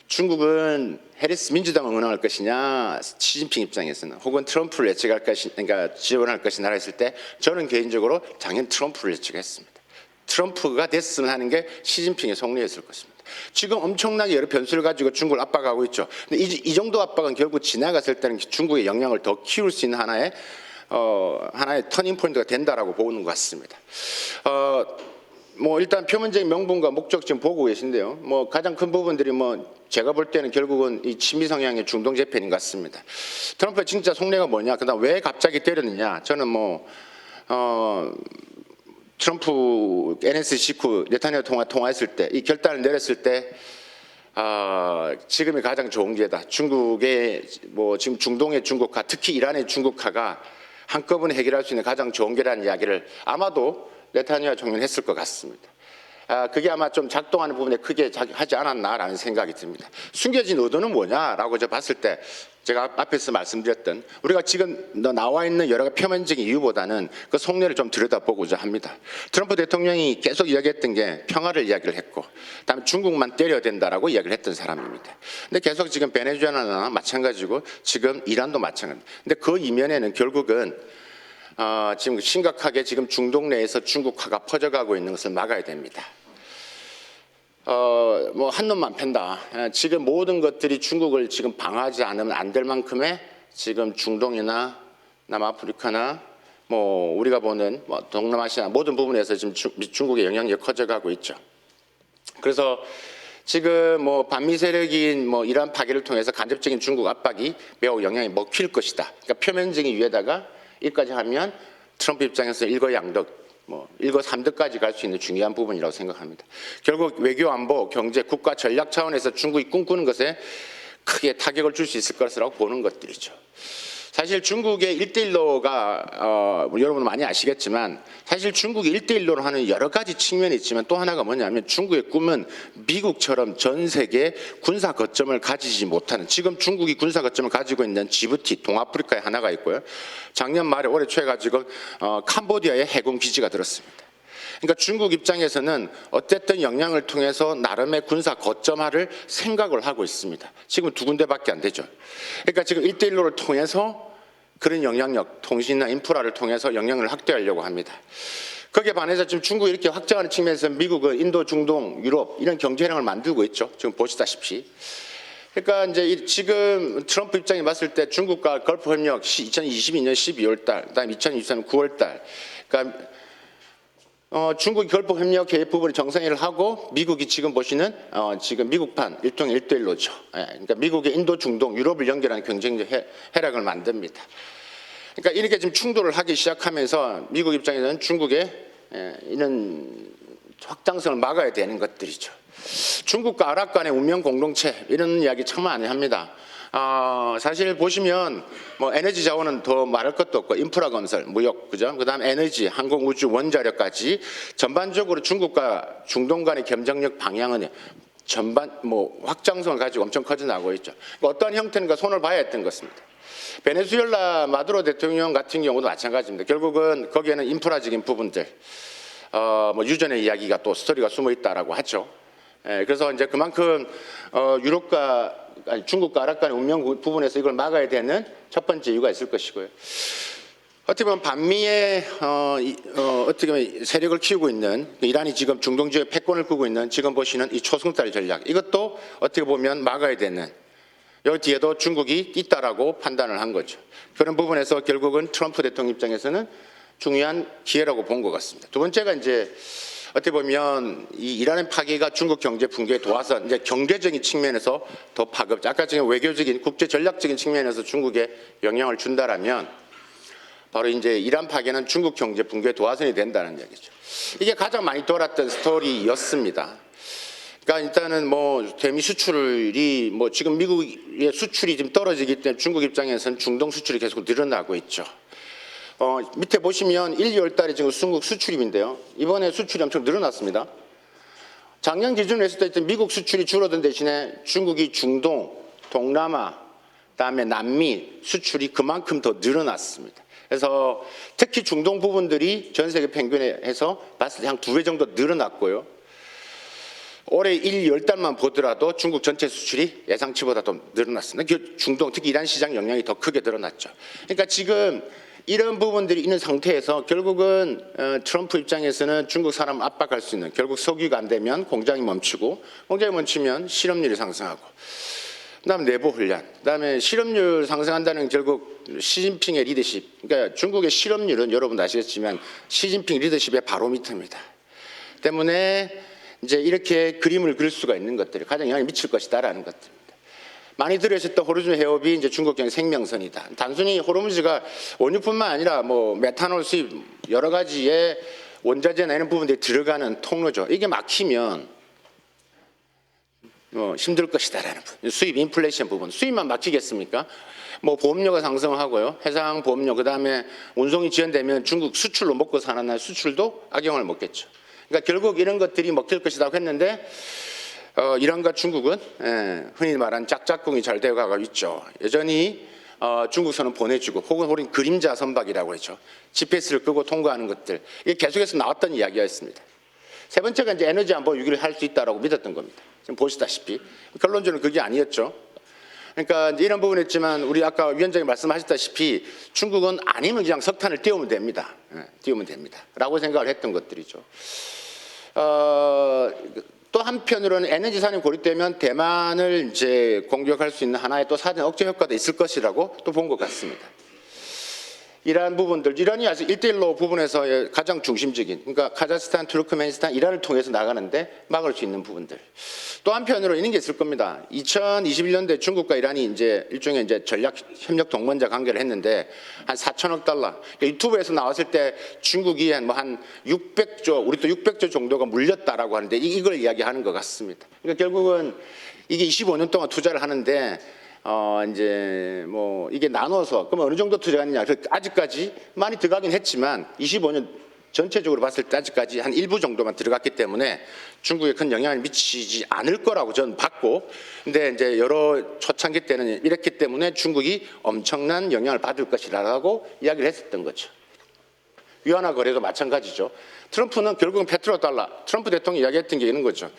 중국은 해리스 민주당을 응원할 것이냐 시진핑 입장에서는 혹은 트럼프를 예측할 것이냐 그러니까 지원할 것이냐 했을 때 저는 개인적으로 당연히 트럼프를 예측했습니다. 트럼프가 됐으면 하는 게 시진핑의 속내였을 것입니다. 지금 엄청나게 여러 변수를 가지고 중국을 압박하고 있죠. 근데 이 정도 압박은 결국 지나갔을 때는 중국의 영향을 더 키울 수 있는 하나의 하나의 터닝 포인트가 된다라고 보는 것 같습니다. 뭐 일단 표면적인 명분과 목적 지금 보고 계신데요. 뭐 가장 큰 부분들이 뭐 제가 볼 때는 결국은 이 친미 성향의 중동 재편인 것 같습니다. 트럼프의 진짜 속내가 뭐냐, 그다음 왜 갑자기 때렸느냐. 저는 뭐 트럼프 NS 직후 네타냐후 통화했을 때 이 결단을 내렸을 때 지금이 가장 좋은 기회다. 중국의 뭐 지금 중동의 중국화, 특히 이란의 중국화가 한꺼번에 해결할 수 있는 가장 좋은 기회라는 이야기를 아마도 네타냐후 총리는 했을 것 같습니다. 그게 아마 좀 작동하는 부분에 크게 하지 않았나라는 생각이 듭니다. 숨겨진 의도는 뭐냐라고 제가 봤을 때 제가 앞에서 말씀드렸던 우리가 지금 나와 있는 여러 가지 표면적인 이유보다는 그 속내를 좀 들여다보고자 합니다. 트럼프 대통령이 계속 이야기했던 게 평화를 이야기를 했고 그다음에 중국만 때려야 된다라고 이야기를 했던 사람입니다. 근데 계속 지금 베네수엘라나 마찬가지고 지금 이란도 마찬가지입니다. 근데 그 이면에는 결국은 지금 심각하게 지금 중동 내에서 중국화가 퍼져가고 있는 것을 막아야 됩니다. 뭐 한 놈만 팬다. 지금 모든 것들이 중국을 지금 방어하지 않으면 안 될 만큼의 지금 중동이나 남아프리카나 뭐 우리가 보는 뭐 동남아시아 모든 부분에서 지금 중국의 영향력이 커져가고 있죠. 그래서 지금 뭐 반미 세력인 뭐 이란 파괴를 통해서 간접적인 중국 압박이 매우 영향이 먹힐 것이다. 그러니까 표면적인 위에다가 이까지 하면 트럼프 입장에서 일거양득, 뭐 일거삼득까지 갈 수 있는 중요한 부분이라고 생각합니다. 결국 외교, 안보, 경제, 국가 전략 차원에서 중국이 꿈꾸는 것에 크게 타격을 줄 수 있을 것이라고 보는 것들이죠. 사실 중국의 1대1로가 여러분 많이 아시겠지만 사실 중국이 1대1로로 하는 여러 가지 측면이 있지만 또 하나가 뭐냐면 중국의 꿈은 미국처럼 전 세계 군사 거점을 가지지 못하는, 지금 중국이 군사 거점을 가지고 있는 지부티, 동아프리카에 하나가 있고요. 작년 말에 올해 초에 가지고 캄보디아에 해군 기지가 들었습니다. 그러니까 중국 입장에서는 어쨌든 영향을 통해서 나름의 군사 거점화를 생각을 하고 있습니다. 지금 2군데밖에 안 되죠. 그러니까 지금 1대1로를 통해서 그런 영향력, 통신이나 인프라를 통해서 영향을 확대하려고 합니다. 거기에 반해서 지금 중국이 이렇게 확장하는 측면에서 미국은 인도, 중동, 유럽 이런 경제력을 만들고 있죠. 지금 보시다시피. 그러니까 이제 지금 트럼프 입장에 봤을 때 중국과 걸프 협력 2022년 12월 달, 그다음에 2023년 9월 달, 그러니까 중국이 걸프 협력 계획 부분을 정상회의를 하고 미국이 지금 보시는 지금 미국판 일종의 1대1로죠. 그러니까 미국의 인도, 중동, 유럽을 연결하는 경쟁적 해력을 만듭니다. 그러니까 이렇게 지금 충돌을 하기 시작하면서 미국 입장에서는 중국의 이런 확장성을 막아야 되는 것들이죠. 중국과 아랍 간의 운명 공동체 이런 이야기 참 많이 합니다. 사실 보시면 뭐 에너지 자원은 더 말할 것도 없고 인프라 건설, 무역, 그죠? 그다음 에너지, 항공, 우주, 원자력까지 전반적으로 중국과 중동 간의 경쟁력 방향은 전반 뭐 확장성을 가지고 엄청 커져나가고 있죠. 그러니까 어떠한 형태인가 손을 봐야 했던 것입니다. 베네수엘라 마두로 대통령 같은 경우도 마찬가지입니다. 결국은 거기에는 인프라적인 부분들, 뭐 유전의 이야기가 또 스토리가 숨어 있다라고 하죠. 그래서 이제 그만큼 중국과 아랍 간의 운명 부분에서 이걸 막아야 되는 첫 번째 이유가 있을 것이고요. 어떻게 보면 반미의 어떻게 보면 세력을 키우고 있는 이란이 지금 중동 지역에 패권을 꾸고 있는 지금 보시는 이 초승달 전략, 이것도 어떻게 보면 막아야 되는, 여기 뒤에도 중국이 있다라고 판단을 한 거죠. 그런 부분에서 결국은 트럼프 대통령 입장에서는 중요한 기회라고 본 것 같습니다. 두 번째가 이제 어떻게 보면 이 이란의 파괴가 중국 경제 붕괴에 도와서 이제 경제적인 측면에서 더 파급, 아까 전에 외교적인 국제 전략적인 측면에서 중국에 영향을 준다라면 바로 이제 이란 파괴는 중국 경제 붕괴에 도화선이 된다는 얘기죠. 이게 가장 많이 돌았던 스토리였습니다. 그러니까 일단은 뭐 대미 수출이 뭐 지금 미국의 수출이 지금 떨어지기 때문에 중국 입장에서는 중동 수출이 계속 늘어나고 있죠. 밑에 보시면 1, 2월 달에 지금 중국 수출입인데요. 이번에 수출이 엄청 늘어났습니다. 작년 기준으로 했을 때 미국 수출이 줄어든 대신에 중국이 중동, 동남아, 그다음에 남미 수출이 그만큼 더 늘어났습니다. 그래서 특히 중동 부분들이 전 세계 평균에 해서 봤을 때 한 2배 정도 늘어났고요. 올해 1, 2월달만 보더라도 중국 전체 수출이 예상치보다 더 늘어났습니다. 중동, 특히 이란 시장 영향이 더 크게 늘어났죠. 그러니까 지금 이런 부분들이 있는 상태에서 결국은 트럼프 입장에서는 중국 사람 압박할 수 있는, 결국 석유가 안 되면 공장이 멈추고, 공장이 멈추면 실업률이 상승하고, 그다음에 내부 훈련, 그다음에 실업률 상승한다는 결국 시진핑의 리더십. 그러니까 중국의 실업률은 여러분 아시겠지만 시진핑 리더십의 바로 밑입니다. 때문에 이제 이렇게 그림을 그릴 수가 있는 것들이 가장 영향을 미칠 것이다라는 것들입니다. 많이 들으셨던 호르무즈 해협이 이제 중국경의 생명선이다. 단순히 호르무즈가 원유뿐만 아니라 뭐 메탄올 수입 여러 가지의 원자재 내는 부분들이 들어가는 통로죠. 이게 막히면 힘들 것이다라는 부분. 수입 인플레이션 부분. 수입만 막히겠습니까? 뭐 보험료가 상승하고요. 해상 보험료 그다음에 운송이 지연되면 중국 수출로 먹고 사는 나라 수출도 악영향을 먹겠죠. 그러니까 결국 이런 것들이 먹힐 것이라고 했는데 이란과 중국은 흔히 말하는 짝짝꿍이 잘 되어가고 있죠. 여전히 중국선은 보내주고 혹은 우린 그림자 선박이라고 했죠. GPS를 끄고 통과하는 것들. 이게 계속해서 나왔던 이야기였습니다. 세 번째가 이제 에너지 안보 위기를 할 수 있다고 믿었던 겁니다. 지금 보시다시피 결론적으로 그게 아니었죠. 그러니까 이제 이런 부분이 있지만 우리 아까 위원장님 말씀하셨다시피 중국은 아니면 그냥 석탄을 띄우면 됩니다. 띄우면 됩니다. 라고 생각을 했던 것들이죠. 또 한편으로는 에너지 산업이 고립되면 대만을 이제 공격할 수 있는 하나의 또 사전 억제 효과도 있을 것이라고 또 본 것 같습니다. 이러한 부분들, 이란이 아직 1대1로 부분에서 가장 중심적인, 그러니까 카자흐스탄, 투르크메니스탄, 이란을 통해서 나가는데 막을 수 있는 부분들. 또 한편으로 이런 게 있을 겁니다. 2021년도에 중국과 이란이 이제 일종의 이제 전략 협력 동반자 관계를 했는데 한 4천억 달러. 그러니까 유튜브에서 나왔을 때 중국이 한 600조, 우리 또 600조 정도가 물렸다라고 하는데 이걸 이야기하는 것 같습니다. 그러니까 결국은 이게 25년 동안 투자를 하는데 이제 뭐 이게 나눠서 그럼 어느 정도 투자했느냐. 아직까지 많이 들어가긴 했지만 25년 전체적으로 봤을 때 아직까지 한 일부 정도만 들어갔기 때문에 중국에 큰 영향을 미치지 않을 거라고 저는 봤고, 근데 이제 여러 초창기 때는 이랬기 때문에 중국이 엄청난 영향을 받을 것이라고 이야기를 했었던 거죠. 위안화 거래도 마찬가지죠. 트럼프는 결국은 페트로달러, 트럼프 대통령이 이야기했던 게 이런 거죠.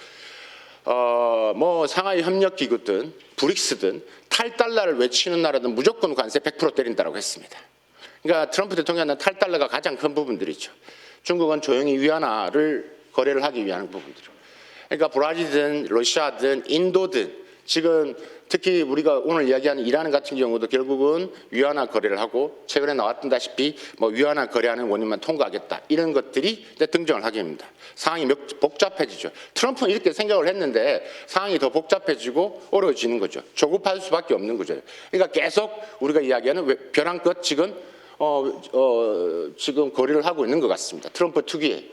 뭐 상하이 협력기구든 브릭스든 탈달러를 외치는 나라는 무조건 관세 100% 때린다고 했습니다. 그러니까 트럼프 대통령은 탈달러가 가장 큰 부분들이죠. 중국은 조용히 위안화를 거래를 하기 위한 부분들이죠. 그러니까 브라질이든 러시아든 인도든 지금 특히 우리가 오늘 이야기하는 이란 같은 경우도 결국은 위안화 거래를 하고 최근에 나왔다시피 뭐 위안화 거래하는 원인만 통과하겠다 이런 것들이 등장을 하게 됩니다. 상황이 복잡해지죠. 트럼프는 이렇게 생각을 했는데 상황이 더 복잡해지고 어려워지는 거죠. 조급할 수밖에 없는 거죠. 그러니까 계속 우리가 이야기하는 벼랑끝 지금 지금 거래를 하고 있는 것 같습니다. 트럼프 특유의.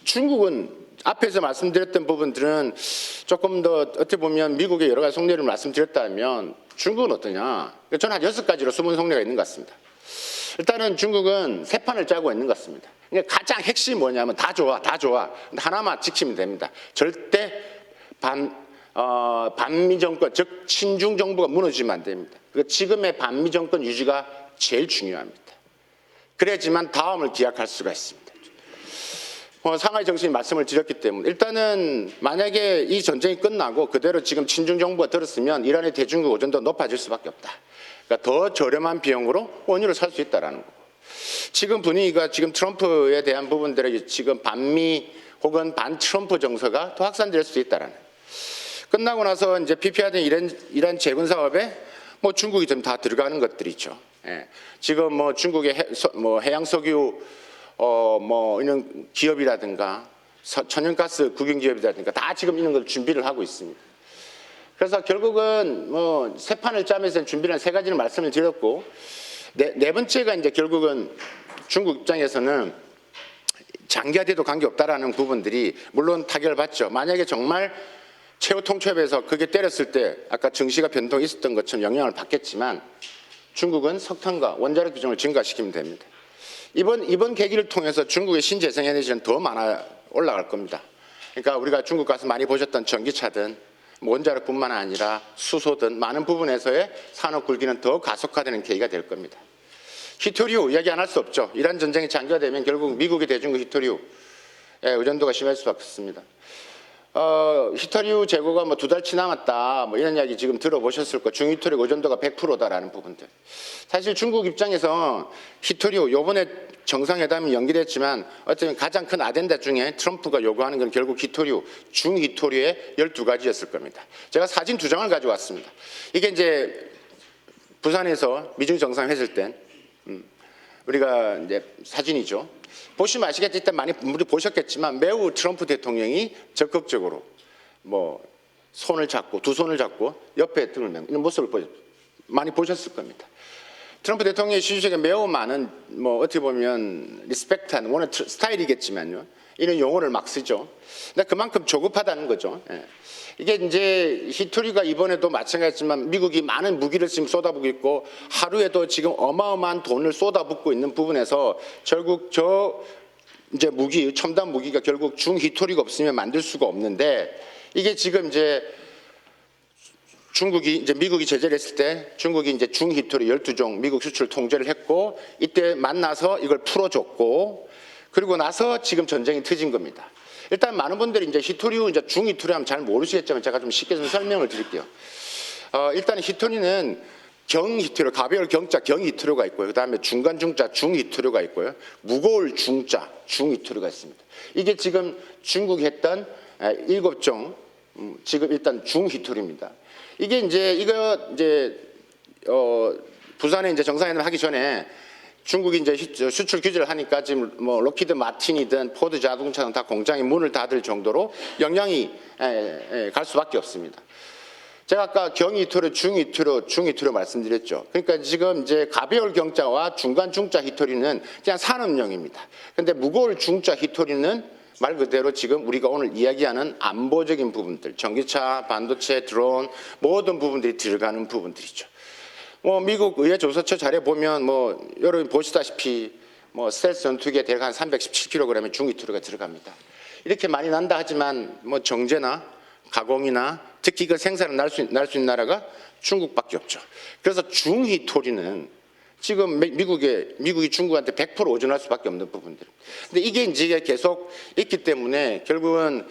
중국은 앞에서 말씀드렸던 부분들은 조금 더 어떻게 보면 미국의 여러 가지 속내를 말씀드렸다면 중국은 어떠냐? 저는 한 6가지로 숨은 속내가 있는 것 같습니다. 일단은 중국은 세 판을 짜고 있는 것 같습니다. 그러니까 가장 핵심이 뭐냐면 다 좋아. 하나만 지키면 됩니다. 절대 반미 정권, 즉 친중 정부가 무너지면 안 됩니다. 지금의 반미 정권 유지가 제일 중요합니다. 그래야지만 다음을 기약할 수가 있습니다. 상하이 정신이 말씀을 드렸기 때문에 일단은 만약에 이 전쟁이 끝나고 그대로 지금 친중 정부가 들었으면 이란의 대중국 의존도가 높아질 수밖에 없다. 그러니까 더 저렴한 비용으로 원유를 살 수 있다라는 거고. 지금 분위기가 지금 트럼프에 대한 부분들이 지금 반미 혹은 반 트럼프 정서가 더 확산될 수 있다라는. 끝나고 나서 이제 PPR된 이란 재건 사업에 뭐 중국이 좀 다 들어가는 것들이죠. 예. 지금 뭐 중국의 해양 석유 뭐 이런 기업이라든가 천연가스 국영 기업이라든가 다 지금 이런 걸 준비를 하고 있습니다. 그래서 결국은 뭐 세 판을 짜면서 준비를 한 3가지를 말씀을 드렸고 네 번째가 이제 결국은 중국 입장에서는 장기화돼도 관계없다라는 부분들이 물론 타격을 받죠. 만약에 정말 최후 통첩에서 그게 때렸을 때 아까 증시가 변동이 있었던 것처럼 영향을 받겠지만 중국은 석탄과 원자력 비중을 증가시키면 됩니다. 이번 계기를 통해서 중국의 신재생 에너지는 더 많아 올라갈 겁니다. 그러니까 우리가 중국 가서 많이 보셨던 전기차든 원자력뿐만 아니라 수소든 많은 부분에서의 산업 굴기는 더 가속화되는 계기가 될 겁니다. 히토리우 이야기 안 할 수 없죠. 이란 전쟁이 장기화되면 결국 미국의 대중국 히토리우의 의존도가 심해질 수밖에 없습니다. 히토류 재고가 뭐 2달치 남았다, 뭐 이런 이야기 지금 들어보셨을 거. 중히토류 의존도가 100%다라는 부분들. 사실 중국 입장에서 히토류 요번에 정상회담이 연기됐지만 어쩌면 가장 큰 아젠다 중에 트럼프가 요구하는 건 결국 히토류, 중히토류의 12가지였을 겁니다. 제가 사진 2장을 가져왔습니다. 이게 이제 부산에서 미중 정상회담 때 우리가 이제 사진이죠. 보시면 아시겠지, 일단 많이 우리 보셨겠지만 매우 트럼프 대통령이 적극적으로 뭐 손을 잡고 두 손을 잡고 옆에 등을 메고 이런 모습을 많이 보셨을 겁니다. 트럼프 대통령의 시주석에 매우 많은 뭐 어떻게 보면 리스펙트한 원래 스타일이겠지만요, 이런 용어를 막 쓰죠. 근데 그만큼 조급하다는 거죠. 예. 이게 이제 히토류가 이번에도 마찬가지지만 미국이 많은 무기를 지금 쏟아붓고 있고 하루에도 지금 어마어마한 돈을 쏟아붓고 있는 부분에서 결국 저 이제 무기, 첨단 무기가 결국 중히토류가 없으면 만들 수가 없는데, 이게 지금 이제 중국이 이제 미국이 제재를 했을 때 중국이 이제 중히토류 12종 미국 수출 통제를 했고, 이때 만나서 이걸 풀어줬고, 그리고 나서 지금 전쟁이 터진 겁니다. 일단 많은 분들이 이제 히토류, 이제 중히토류 하면 잘 모르시겠지만 제가 좀 쉽게 좀 설명을 드릴게요. 일단 히토류는 경히토류, 가벼울 경자 경히토류가 있고요. 그 다음에 중간 중자 중히토류가 있고요. 무거울 중자 중히토류가 있습니다. 이게 지금 중국이 했던 7종, 지금 일단 중히토류입니다. 이게 이제 부산에 이제 정상회담 하기 전에 중국이 이제 수출 규제를 하니까 지금 뭐 로키드 마틴이든 포드 자동차든 다 공장이 문을 닫을 정도로 영향이 갈 수밖에 없습니다. 제가 아까 경히토류, 중히토류 말씀드렸죠. 그러니까 지금 이제 가벼울 경자와 중간 중자 히토류는 그냥 산업용입니다. 그런데 무거울 중자 히토류는 말 그대로 지금 우리가 오늘 이야기하는 안보적인 부분들, 전기차, 반도체, 드론 모든 부분들이 들어가는 부분들이죠. 뭐 미국 의회 조사처 자료 보면 뭐 여러분 보시다시피 뭐 스텔스 전투기에 대략 한 317kg의 중히토류가 들어갑니다. 이렇게 많이 난다 하지만 뭐 정제나 가공이나 특히 이걸 생산을 날 수 있는 나라가 중국밖에 없죠. 그래서 중히토류는 지금 미국이 중국한테 100% 의존할 수밖에 없는 부분들. 근데 이게 이제 계속 있기 때문에 결국은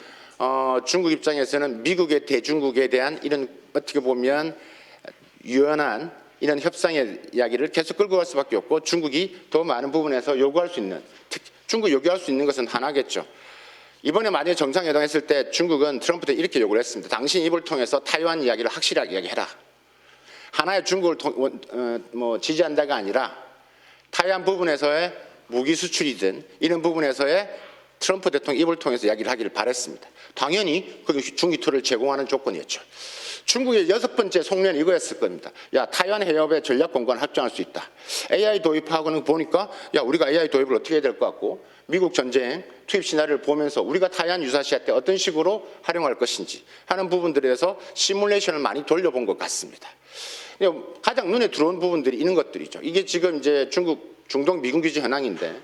중국 입장에서는 미국의 대중국에 대한 이런 어떻게 보면 유연한 이런 협상의 이야기를 계속 끌고 갈 수밖에 없고, 중국이 더 많은 부분에서 요구할 수 있는, 중국이 요구할 수 있는 것은 하나겠죠. 이번에 만약에 정상회담 했을 때 중국은 트럼프한테 이렇게 요구를 했습니다. 당신 입을 통해서 타이완 이야기를 확실하게 이야기해라. 하나의 중국을 지지한다가 아니라 타이완 부분에서의 무기 수출이든 이런 부분에서의 트럼프 대통령 입을 통해서 이야기를 하기를 바랬습니다. 당연히 그게 중히토류를 제공하는 조건이었죠. 중국의 6번째 속내는 이거였을 겁니다. 야, 타이완 해협에 전략 공간을 확장할 수 있다. AI 도입하고는 보니까 야, 우리가 AI 도입을 어떻게 해야 될 것 같고, 미국 전쟁 투입 시나리오를 보면서 우리가 타이완 유사시아 때 어떤 식으로 활용할 것인지 하는 부분들에서 시뮬레이션을 많이 돌려본 것 같습니다. 가장 눈에 들어온 부분들이 있는 것들이죠. 이게 지금 이제 중동 미군 기지 현황인데,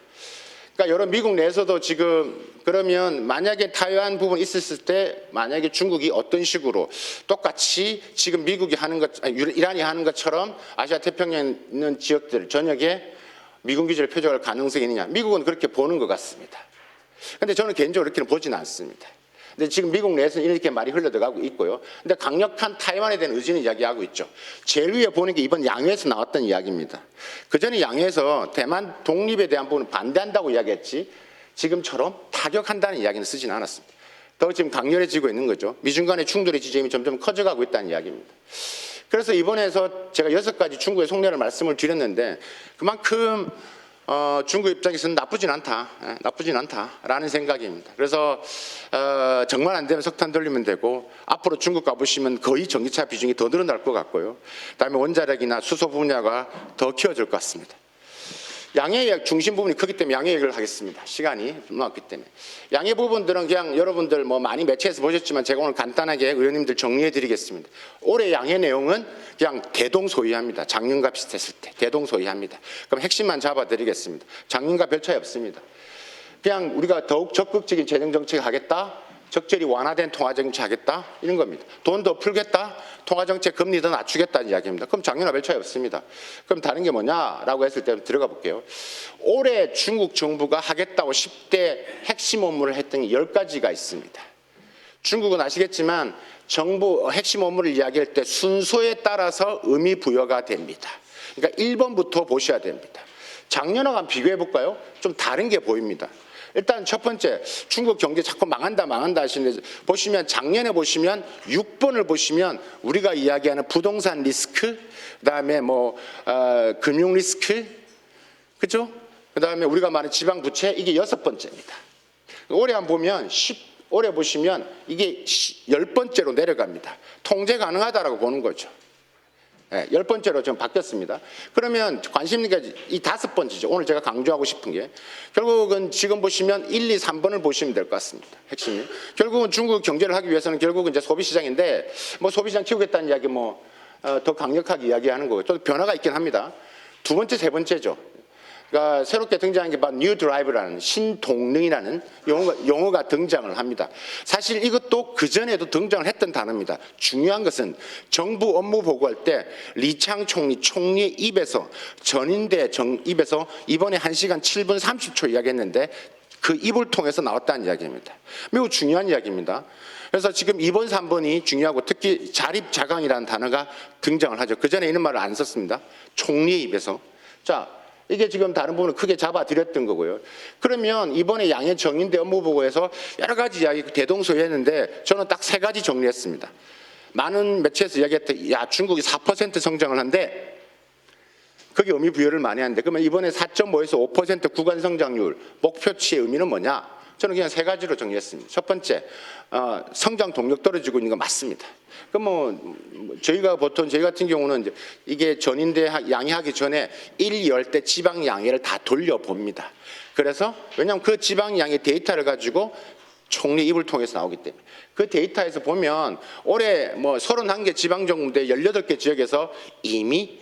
그러니까 여러 미국 내에서도 지금 그러면 만약에 타이완 부분 있었을 때 만약에 중국이 어떤 식으로 똑같이 지금 미국이 하는 것, 이란이 하는 것처럼 아시아 태평양에 있는 지역들 전역에 미군 기지를 표적할 가능성이 있느냐, 미국은 그렇게 보는 것 같습니다. 그런데 저는 개인적으로 그렇게는 보지는 않습니다. 근데 지금 미국 내에서는 이렇게 말이 흘러들어가고 있고요. 근데 강력한 타이완에 대한 의지는 이야기하고 있죠. 제일 위에 보는 게 이번 양회에서 나왔던 이야기입니다. 그 전에 양회에서 대만 독립에 대한 부분을 반대한다고 이야기했지 지금처럼 타격한다는 이야기는 쓰지는 않았습니다. 더 지금 강렬해지고 있는 거죠. 미중 간의 충돌의 지점이 점점 커져가고 있다는 이야기입니다. 그래서 이번에서 제가 6가지 중국의 속내를 말씀을 드렸는데, 그만큼 중국 입장에서는 나쁘진 않다라는 생각입니다. 그래서 정말 안 되면 석탄 돌리면 되고, 앞으로 중국 가보시면 거의 전기차 비중이 더 늘어날 것 같고요. 그다음에 원자력이나 수소 분야가 더 키워질 것 같습니다. 양해 중심 부분이 크기 때문에 양해 얘기를 하겠습니다. 시간이 남았기 때문에. 양해 부분들은 그냥 여러분들 뭐 많이 매체에서 보셨지만 제가 오늘 간단하게 의원님들 정리해 드리겠습니다. 올해 양해 내용은 그냥 대동소이합니다. 작년과 비슷했을 때 대동소이합니다. 그럼 핵심만 잡아 드리겠습니다. 작년과 별 차이 없습니다. 그냥 우리가 더욱 적극적인 재정 정책을 하겠다, 적절히 완화된 통화정책 하겠다, 이런 겁니다. 돈 더 풀겠다, 통화정책 금리 더 낮추겠다는 이야기입니다. 그럼 작년과 별 차이 없습니다. 그럼 다른 게 뭐냐라고 했을 때 들어가 볼게요. 올해 중국 정부가 하겠다고 10대 핵심 업무를 했던 게 10가지가 있습니다. 중국은 아시겠지만 정부 핵심 업무를 이야기할 때 순서에 따라서 의미 부여가 됩니다. 그러니까 1번부터 보셔야 됩니다. 작년하고 비교해 볼까요? 좀 다른 게 보입니다. 일단 첫 번째, 중국 경제 자꾸 망한다 하시는데 보시면 작년에 보시면 6번을 보시면 우리가 이야기하는 부동산 리스크, 그다음에 금융 리스크, 그죠? 그다음에 우리가 말하는 지방 부채, 이게 6번째입니다. 올해 한번 보면 올해 보시면 이게 10번째로 내려갑니다. 통제 가능하다라고 보는 거죠. 네, 10번째로 좀 바뀌었습니다. 그러면 관심 있는 게 이 5번째죠. 오늘 제가 강조하고 싶은 게 결국은 지금 보시면 1, 2, 3번을 보시면 될 것 같습니다. 핵심이. 결국은 중국 경제를 하기 위해서는 결국은 이제 소비시장인데 소비시장 키우겠다는 이야기 더 강력하게 이야기하는 거고 또 변화가 있긴 합니다. 두 번째, 세 번째죠. 그러니까 새롭게 등장한 게 바로 뉴 드라이브라는 신동능이라는 용어가 등장을 합니다. 사실 이것도 그전에도 등장을 했던 단어입니다. 중요한 것은 정부 업무 보고할 때 리창 총리의 입에서 전인대 입에서 이번에 1시간 7분 30초 이야기했는데 그 입을 통해서 나왔다는 이야기입니다. 매우 중요한 이야기입니다. 그래서 지금 2번, 3번이 중요하고 특히 자립자강이라는 단어가 등장을 하죠. 그전에 이런 말을 안 썼습니다. 총리의 입에서. 자, 이게 지금 다른 부분을 크게 잡아드렸던 거고요. 그러면 이번에 양해 정인대 업무보고에서 여러 가지 이야기 대동소이했는데 저는 딱 3가지 정리했습니다. 많은 매체에서 이야기했던 중국이 4% 성장을 한데 그게 의미 부여를 많이 하는데 그러면 이번에 4.5에서 5% 구간 성장률 목표치의 의미는 뭐냐? 저는 그냥 3가지로 정리했습니다. 첫 번째, 성장 동력 떨어지고 있는 거 맞습니다. 그럼 저희 같은 경우는 이제 이게 전인대 양해하기 전에 1, 2월 때 지방 양해를 다 돌려봅니다. 그래서 왜냐하면 그 지방 양해 데이터를 가지고 총리 입을 통해서 나오기 때문에 그 데이터에서 보면 올해 31개 지방정부대 18개 지역에서 이미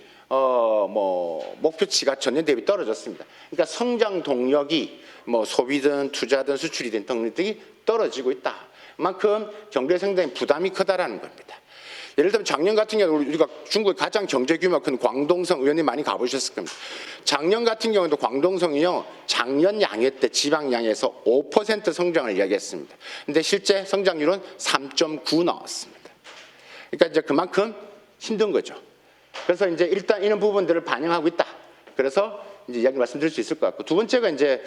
목표치가 전년 대비 떨어졌습니다. 그러니까 성장 동력이 소비든 투자든 수출이든 등등이 떨어지고 있다. 그만큼 경제 성장에 부담이 크다라는 겁니다. 예를 들면 작년 같은 경우 우리가 중국의 가장 경제 규모가 큰 광동성 의원님 많이 가보셨을 겁니다. 작년 같은 경우도 광동성이요 작년 양해 때 지방 양해에서 5% 성장을 이야기했습니다. 근데 실제 성장률은 3.9 나왔습니다. 그러니까 이제 그만큼 힘든 거죠. 그래서 이제 일단 이런 부분들을 반영하고 있다. 그래서 이제 이야기 말씀드릴 수 있을 것 같고 두 번째가 이제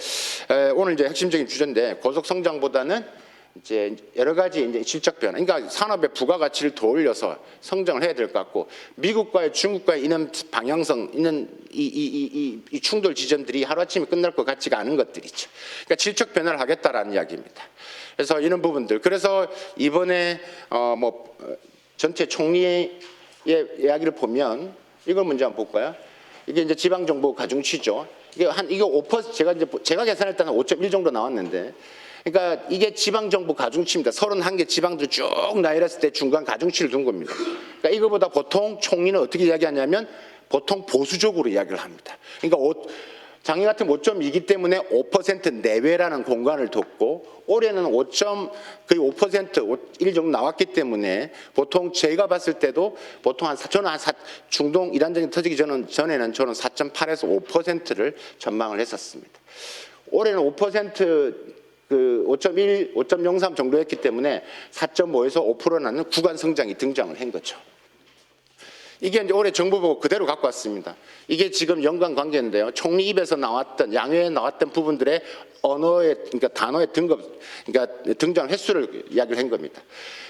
오늘 이제 핵심적인 주제인데 고속 성장보다는 이제 여러 가지 이제 실적 변화, 그러니까 산업의 부가가치를 더 올려서 성장을 해야 될 것 같고 미국과의 중국과의 이런 방향성, 이런 이 충돌 지점들이 하루아침에 끝날 것 같지가 않은 것들이죠. 그러니까 질적 변화를 하겠다라는 이야기입니다. 그래서 이런 부분들, 그래서 이번에 전체 총리의 이야기를 보면 이걸 먼저 한번 볼까요? 이게 이제 지방정부 가중치죠. 이게 5% 제가 계산할 때는 5.1 정도 나왔는데, 그러니까 이게 지방정부 가중치입니다. 31개 지방들 쭉 나열했을 때 중간 가중치를 둔 겁니다. 그러니까 이거보다 보통 총리는 어떻게 이야기하냐면 보통 보수적으로 이야기를 합니다. 그러니까 작년 같은 5.2이기 때문에 5% 내외라는 공간을 뒀고 올해는 거의 5%, 1 정도 나왔기 때문에 보통 제가 봤을 때도 보통 저는 중동 이란전이 터지기 전에는 저는 4.8에서 5%를 전망을 했었습니다. 올해는 5% 5.1, 5.03 정도 했기 때문에 4.5에서 5%라는 구간 성장이 등장을 한 거죠. 이게 이제 올해 정부 보고 그대로 갖고 왔습니다. 이게 지금 연관 관계인데요. 총리 입에서 나왔던 양회에 나왔던 부분들의 언어의 그러니까 단어의 등장 횟수를 이야기를 한 겁니다.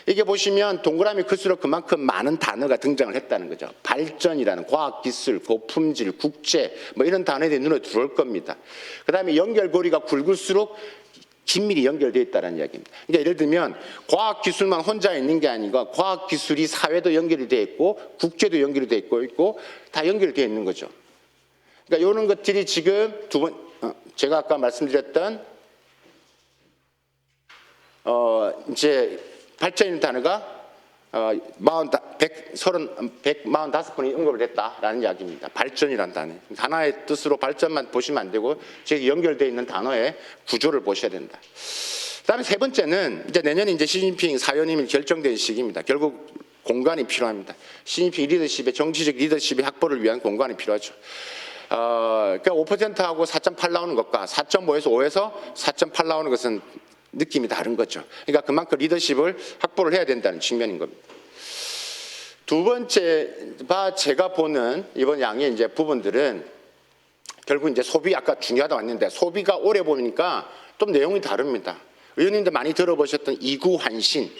이게 보시면 동그라미 클수록 그만큼 많은 단어가 등장을 했다는 거죠. 발전이라는 과학기술, 고품질, 국제 이런 단어들이 눈에 들어올 겁니다. 그다음에 연결고리가 굵을수록 긴밀히 연결되어 있다는 이야기입니다. 그러니까 예를 들면 과학기술만 혼자 있는 게 아니고 과학기술이 사회도 연결이 되어 있고 국제도 연결이 되어 있고 다 연결되어 있는 거죠. 그러니까 이런 것들이 지금 제가 아까 말씀드렸던 이제 발전이라는 단어가 145번이 언급을 했다라는 이야기입니다. 발전이라는 단어. 하나의 뜻으로 발전만 보시면 안 되고 지금 연결되어 있는 단어의 구조를 보셔야 된다. 그다음에 세 번째는 이제 내년에 이제 시진핑 사연임이 결정된 시기입니다. 결국 공간이 필요합니다. 시진핑 리더십의 정치적 리더십의 확보를 위한 공간이 필요하죠. 그러니까 5%하고 4.8 나오는 것과 4.5에서 5에서 4.8 나오는 것은 느낌이 다른 거죠. 그러니까 그만큼 리더십을 확보를 해야 된다는 측면인 겁니다. 두 번째, 제가 보는 이번 양의 이제 부분들은 결국 이제 소비, 아까 중요하다고 했는데 소비가 오래 보니까 좀 내용이 다릅니다. 의원님들 많이 들어보셨던 이구환신,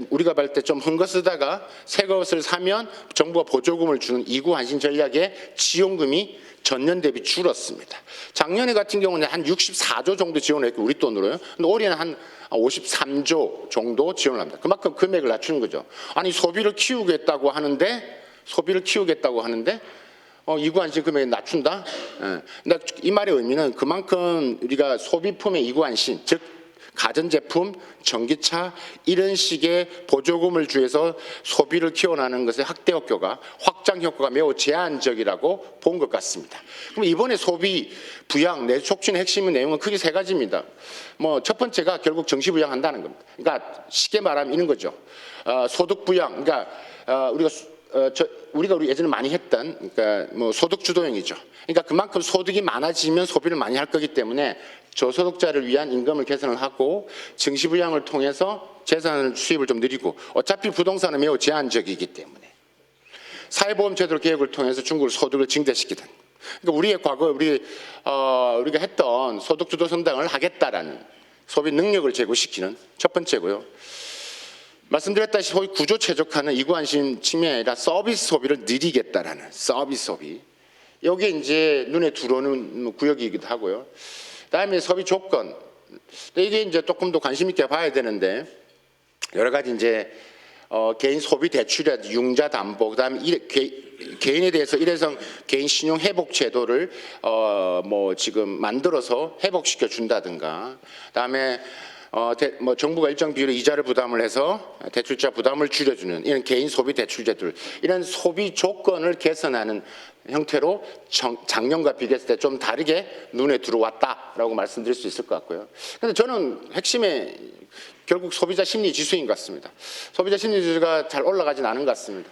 우리가 볼 때 좀 헌 거 쓰다가 새 것을 사면 정부가 보조금을 주는 이구환신 전략의 지원금이 전년 대비 줄었습니다. 작년에 같은 경우는 한 64조 정도 지원을 했고 우리 돈으로요. 근데 올해는 한 53조 정도 지원을 합니다. 그만큼 금액을 낮추는 거죠. 아니 소비를 키우겠다고 하는데 이구환신 금액을 낮춘다? 근데 이 말의 의미는 그만큼 우리가 소비품의 이구환신, 즉 가전제품, 전기차 이런 식의 보조금을 주해서 소비를 키워나가는 것의 확장 효과가 매우 제한적이라고 본 것 같습니다. 그럼 이번에 소비 부양 내수 촉진의 핵심 내용은 크게 세 가지입니다. 첫 번째가 결국 정시 부양한다는 겁니다. 그러니까 쉽게 말하면 이런 거죠. 소득 부양, 그러니까 우리가 예전에 많이 했던 소득 주도형이죠. 그러니까 그만큼 소득이 많아지면 소비를 많이 할 거기 때문에 저소득자를 위한 임금을 개선을 하고 증시부양을 통해서 재산 수입을 좀 늘리고 어차피 부동산은 매우 제한적이기 때문에 사회보험제도 개혁을 통해서 중국을 소득을 증대시키든 그러니까 우리의 과거 우리가 했던 소득주도 성장을 하겠다라는 소비 능력을 제고시키는 첫 번째고요. 말씀드렸다시피 구조 최적화는 이구환신 측면이 아니라 서비스 소비를 늘리겠다라는 서비스 소비. 여기에 이제 눈에 들어오는 구역이기도 하고요. 그다음에 소비 조건. 이게 이제 조금 더 관심 있게 봐야 되는데 여러 가지 이제 개인 소비 대출이라든지 융자 담보, 그다음에 개인에 대해서 일회성 개인 신용 회복 제도를 지금 만들어서 회복시켜 준다든가, 그다음에 정부가 일정 비율의 이자를 부담을 해서 대출자 부담을 줄여주는 이런 개인 소비 대출 제도를 이런 소비 조건을 개선하는 형태로 작년과 비교했을 때 좀 다르게 눈에 들어왔다라고 말씀드릴 수 있을 것 같고요. 그런데 저는 핵심에 결국 소비자 심리 지수인 것 같습니다. 소비자 심리 지수가 잘 올라가진 않은 것 같습니다.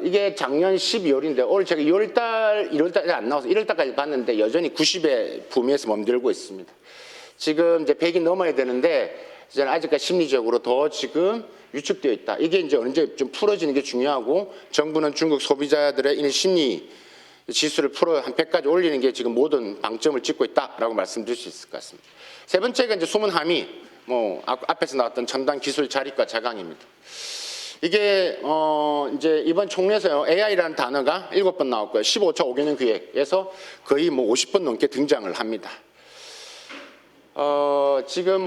이게 작년 12월인데 올 제가 1월달에 안 나와서 1월달까지 봤는데 여전히 90의 범위에서 멈들고 있습니다. 지금 이제 100이 넘어야 되는데 이제 아직까지 심리적으로 더 지금 위축되어 있다. 이게 이제 언제 좀 풀어지는 게 중요하고 정부는 중국 소비자들의 이 심리 지수를 풀어 한 100까지 올리는 게 지금 모든 방점을 찍고 있다라고 말씀드릴 수 있을 것 같습니다. 세 번째가 이제 숨은 함의, 앞에서 나왔던 첨단 기술 자립과 자강입니다. 이게 이제 이번 총리에서 AI라는 단어가 7번 나왔고요. 15차 5개년 계획에서 거의 50번 넘게 등장을 합니다. 지금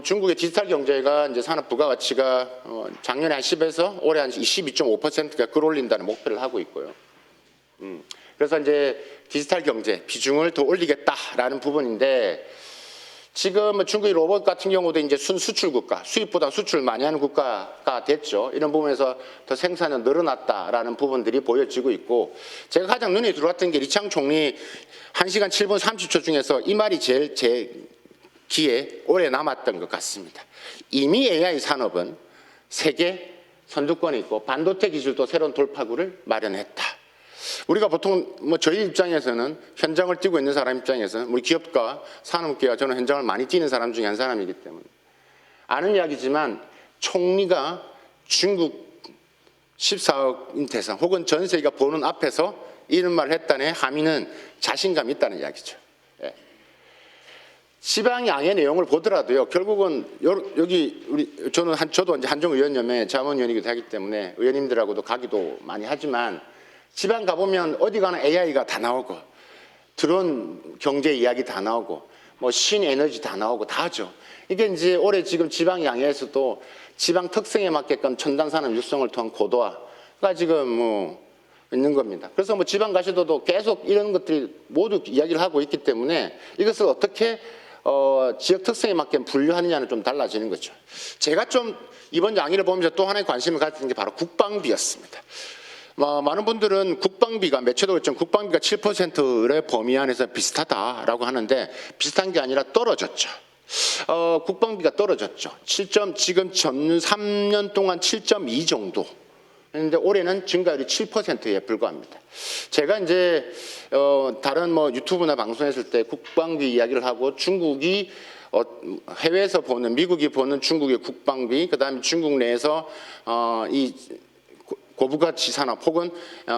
중국의 디지털 경제가 이제 산업 부가가치가 작년에 한 10에서 올해 한 22.5%가 끌어올린다는 목표를 하고 있고요. 그래서 이제 디지털 경제 비중을 더 올리겠다라는 부분인데 지금 중국의 로봇 같은 경우도 이제 순수출 국가, 수입보다 수출 많이 하는 국가가 됐죠. 이런 부분에서 더 생산이 늘어났다라는 부분들이 보여지고 있고 제가 가장 눈에 들어왔던 게 리창 총리 1시간 7분 30초 중에서 이 말이 제일 제 귀에 오래 남았던 것 같습니다. 이미 AI 산업은 세계 선두권에 있고 반도체 기술도 새로운 돌파구를 마련했다. 우리가 보통 저희 입장에서는 현장을 뛰고 있는 사람 입장에서는 우리 기업가 산업계가 저는 현장을 많이 뛰는 사람 중에 한 사람이기 때문에 아는 이야기지만 총리가 중국 14억 대상 혹은 전 세계가 보는 앞에서 이런 말을 했다는 함의는 자신감이 있다는 이야기죠. 예. 지방양의 내용을 보더라도요. 결국은 여기 저도 이제 한정의원연맹 자문위원이기도 하기 때문에 의원님들하고도 가기도 많이 하지만 지방 가보면 어디 가나 AI가 다 나오고 드론 경제 이야기 다 나오고 신에너지 다 나오고 다 하죠. 이게 이제 올해 지금 지방 양해에서도 지방 특성에 맞게끔 첨단 산업 육성을 통한 고도화가 지금 있는 겁니다. 그래서 지방 가셔도 계속 이런 것들이 모두 이야기를 하고 있기 때문에 이것을 어떻게 지역 특성에 맞게 분류하느냐는 좀 달라지는 거죠. 제가 좀 이번 양의를 보면서 또 하나의 관심을 가진 게 바로 국방비였습니다. 많은 분들은 국방비가 매체도 그렇지만 국방비가 7%의 범위 안에서 비슷하다라고 하는데 비슷한 게 아니라 떨어졌죠. 국방비가 떨어졌죠. 지금 전 3년 동안 7.2 정도. 그런데 올해는 증가율이 7%에 불과합니다. 제가 이제 다른 뭐 유튜브나 방송했을 때 국방비 이야기를 하고 중국이 해외에서 보는 미국이 보는 중국의 국방비, 그다음에 중국 내에서 이 고부가치 산업 혹은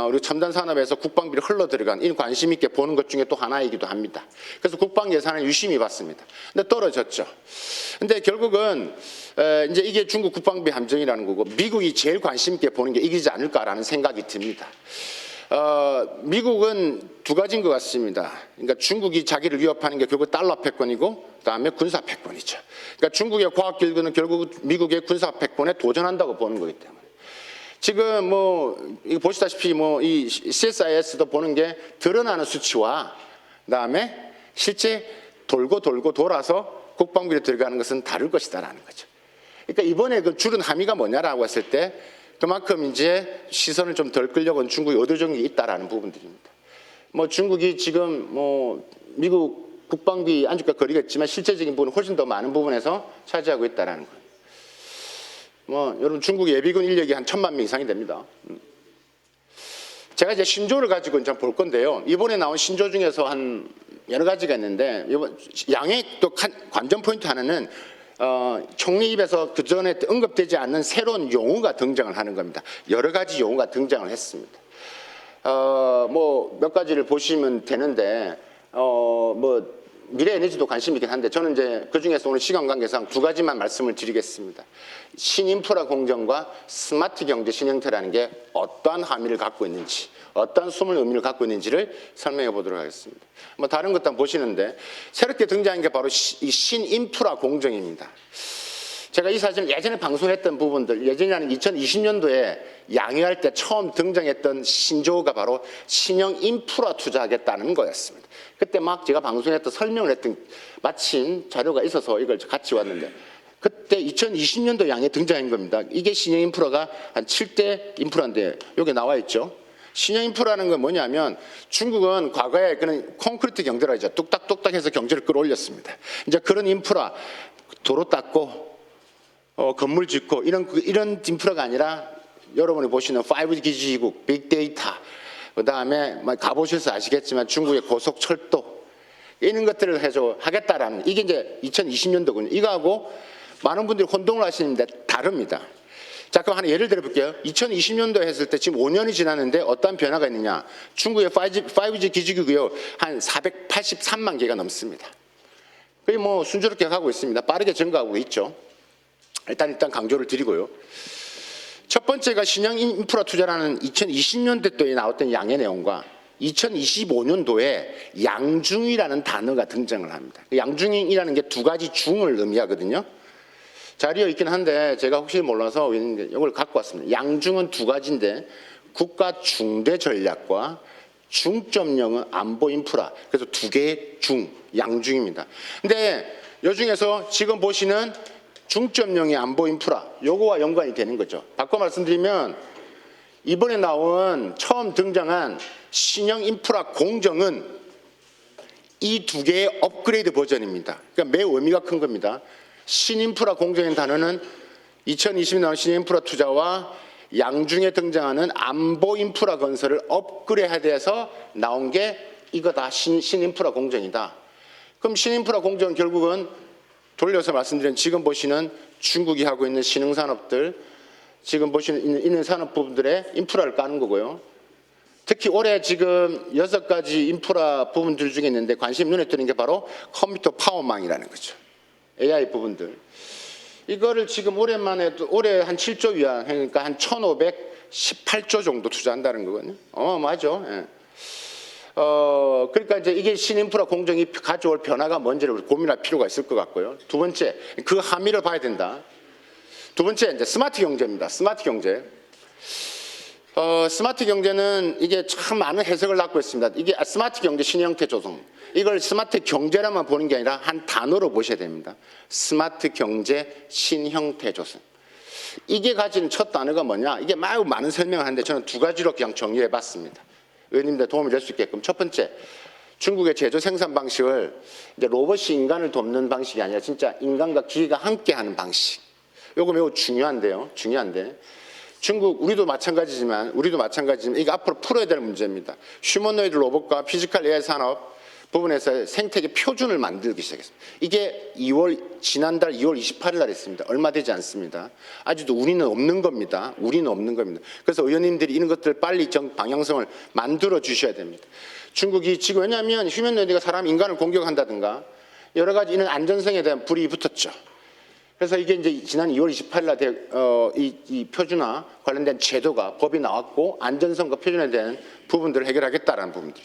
우리 첨단 산업에서 국방비를 흘러 들어간 이 관심 있게 보는 것 중에 또 하나이기도 합니다. 그래서 국방 예산을 유심히 봤습니다. 근데 떨어졌죠. 근데 결국은 이제 이게 중국 국방비 함정이라는 거고 미국이 제일 관심 있게 보는 게 이기지 않을까라는 생각이 듭니다. 미국은 두 가지인 것 같습니다. 그러니까 중국이 자기를 위협하는 게 결국 달러 패권이고 그다음에 군사 패권이죠. 그러니까 중국의 과학 기술은 결국 미국의 군사 패권에 도전한다고 보는 거기 때문에. 지금 뭐 이거 보시다시피 뭐 이 CSIS도 보는 게 드러나는 수치와 그다음에 실제 돌고 돌아서 국방비로 들어가는 것은 다를 것이다라는 거죠. 그러니까 이번에 그 줄은 함의가 뭐냐라고 했을 때 그만큼 이제 시선을 좀 덜 끌려고 중국이 의도적인 게 있다라는 부분들입니다. 뭐 중국이 지금 뭐 미국 국방비 안줄과 거리겠지만 실제적인 부분은 훨씬 더 많은 부분에서 차지하고 있다라는 거예요. 뭐 여러분 중국 예비군 인력이 한 1,000만 명 이상이 됩니다. 제가 이제 신조를 가지고 이제 볼 건데요. 이번에 나온 신조 중에서 한 여러 가지가 있는데 이번 양의 또 관전 포인트 하나는 총리 입에서 그 전에 언급되지 않는 새로운 용어가 등장을 하는 겁니다. 여러 가지 용어가 등장을 했습니다. 뭐 몇 가지를 보시면 되는데 뭐 미래 에너지도 관심 있긴 한데 저는 이제 그 중에서 오늘 시간 관계상 두 가지만 말씀을 드리겠습니다. 신인프라 공정과 스마트 경제 신형태라는 게 어떠한 함의를 갖고 있는지, 어떠한 숨을 의미를 갖고 있는지를 설명해 보도록 하겠습니다. 뭐 다른 것도 한번 보시는데 새롭게 등장한 게 바로 이 신인프라 공정입니다. 제가 이 사진을 예전에 방송했던 부분들, 예전에 한 2020년도에 양해할 때 처음 등장했던 신조어가 바로 신형 인프라 투자하겠다는 거였습니다. 그때 막 제가 방송했던 설명을 했던 마침 자료가 있어서 이걸 같이 왔는데 그때 2020년도 양에 등장한 겁니다. 이게 신형 인프라가 한 7대 인프라인데 여기 나와 있죠. 신형 인프라는 건 뭐냐면 중국은 과거에 그런 콘크리트 경제라 하죠. 뚝딱뚝딱 해서 경제를 끌어올렸습니다. 이제 그런 인프라, 도로 닦고 건물 짓고 이런 인프라가 아니라 여러분이 보시는 5G 기지국, 빅데이터, 그 다음에 가보셔서 아시겠지만 중국의 고속철도 이런 것들을 하겠다라는 이게 이제 2020년도군요. 이거하고 많은 분들이 혼동을 하시는데 다릅니다. 자, 그럼 하나 예를 들어 볼게요. 2020년도에 했을 때 지금 5년이 지났는데 어떤 변화가 있느냐. 중국의 5G 기지국이요. 한 483만 개가 넘습니다. 그게 뭐 순조롭게 가고 있습니다. 빠르게 증가하고 있죠. 일단 강조를 드리고요. 첫 번째가 신형 인프라 투자라는 2020년도에 나왔던 양의 내용과 2025년도에 양중이라는 단어가 등장을 합니다. 양중이라는 게 두 가지 중을 의미하거든요. 자리에 있긴 한데 제가 혹시 몰라서 이걸 갖고 왔습니다. 양중은 두 가지인데 국가 중대 전략과 중점형은 안보 인프라. 그래서 두 개의 중, 양중입니다. 근데 이 중에서 지금 보시는 중점형의 안보 인프라, 요거와 연관이 되는 거죠. 바꿔 말씀드리면 이번에 나온 처음 등장한 신형 인프라 공정은 이 두 개의 업그레이드 버전입니다. 그러니까 매우 의미가 큰 겁니다. 신인프라 공정의 단어는 2020년 나온 신인프라 투자와 양중에 등장하는 안보 인프라 건설을 업그레이드해서 나온 게 이거다. 신인프라 공정이다. 그럼 신인프라 공정은 결국은 돌려서 말씀드린 지금 보시는 중국이 하고 있는 신흥산업들, 지금 보시는 있는 산업 부분들의 인프라를 까는 거고요. 특히 올해 지금 6가지 인프라 부분들 중에 있는데 관심 눈에 띄는 게 바로 컴퓨터 파워망이라는 거죠. AI 부분들. 이거를 지금 올해 한 7조 위안, 그러니까 한 1,518조 정도 투자한다는 거거든요. 맞죠. 예. 그러니까 이제 이게 신인프라 공정이 가져올 변화가 뭔지를 고민할 필요가 있을 것 같고요. 두 번째, 그 함의를 봐야 된다. 두 번째, 이제 스마트 경제입니다. 스마트 경제. 스마트 경제는 이게 참 많은 해석을 갖고 있습니다. 이게 스마트 경제 신형태 조성. 이걸 스마트 경제라만 보는 게 아니라 한 단어로 보셔야 됩니다. 스마트 경제 신형태 조성. 이게 가진 첫 단어가 뭐냐? 이게 매우 많은 설명을 하는데 저는 두 가지로 그냥 정리해 봤습니다. 의원님들 도움이 될 수 있게끔. 첫 번째, 중국의 제조 생산 방식을 이제 로봇이 인간을 돕는 방식이 아니라 진짜 인간과 기계가 함께하는 방식. 이거 매우 중요한데요. 중요한데 중국 우리도 마찬가지지만 이거 앞으로 풀어야 될 문제입니다. 휴머노이드 로봇과 피지컬 AI 산업 부분에서 생태계 표준을 만들기 시작했습니다. 이게 지난달 2월 28일 날 했습니다. 얼마 되지 않습니다. 아직도 우리는 없는 겁니다. 그래서 의원님들이 이런 것들 빨리 방향성을 만들어 주셔야 됩니다. 중국이 지금 왜냐하면 휴머노이드가 인간을 공격한다든가 여러 가지 이런 안전성에 대한 불이 붙었죠. 그래서 이게 이제 지난 2월 28일 날 이 표준화 관련된 제도가 법이 나왔고 안전성과 표준에 대한 부분들을 해결하겠다라는 부분들.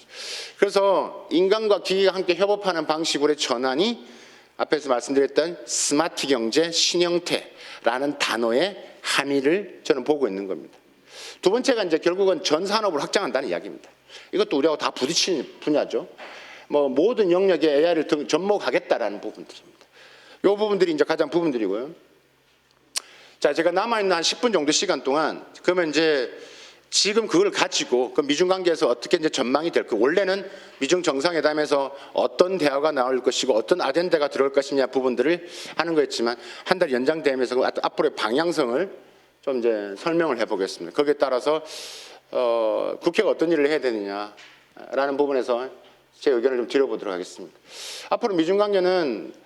그래서 인간과 기계가 함께 협업하는 방식으로의 전환이 앞에서 말씀드렸던 스마트 경제 신형태라는 단어의 함의를 저는 보고 있는 겁니다. 두 번째가 이제 결국은 전 산업을 확장한다는 이야기입니다. 이것도 우리하고 다 부딪히는 분야죠. 모든 영역에 AI를 접목하겠다라는 부분들입니다. 이 부분들이 이제 가장 부분들이고요. 자, 제가 남아있는 한 10분 정도 시간 동안 그러면 이제 지금 그걸 가지고 그 미중 관계에서 어떻게 이제 전망이 될 거. 원래는 미중 정상회담에서 어떤 대화가 나올 것이고 어떤 아젠다가 들어올 것이냐 부분들을 하는 거였지만 한 달 연장되면서 앞으로의 방향성을 좀 이제 설명을 해보겠습니다. 거기에 따라서 국회가 어떤 일을 해야 되느냐라는 부분에서 제 의견을 좀 드려보도록 하겠습니다. 앞으로 미중 관계는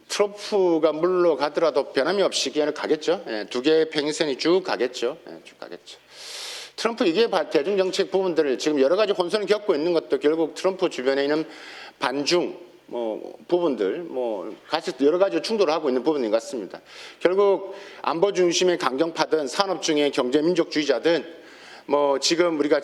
트럼프가 물러가더라도 변함이 없이 그냥 가겠죠. 두 개의 평행선이 쭉 가겠죠. 트럼프 이게 대중정책 부분들을 지금 여러 가지 혼선을 겪고 있는 것도 결국 트럼프 주변에 있는 반중 부분들 같이 여러 가지 충돌을 하고 있는 부분인 것 같습니다. 결국 안보 중심의 강경파든 산업 중의 경제민족주의자든 지금 우리가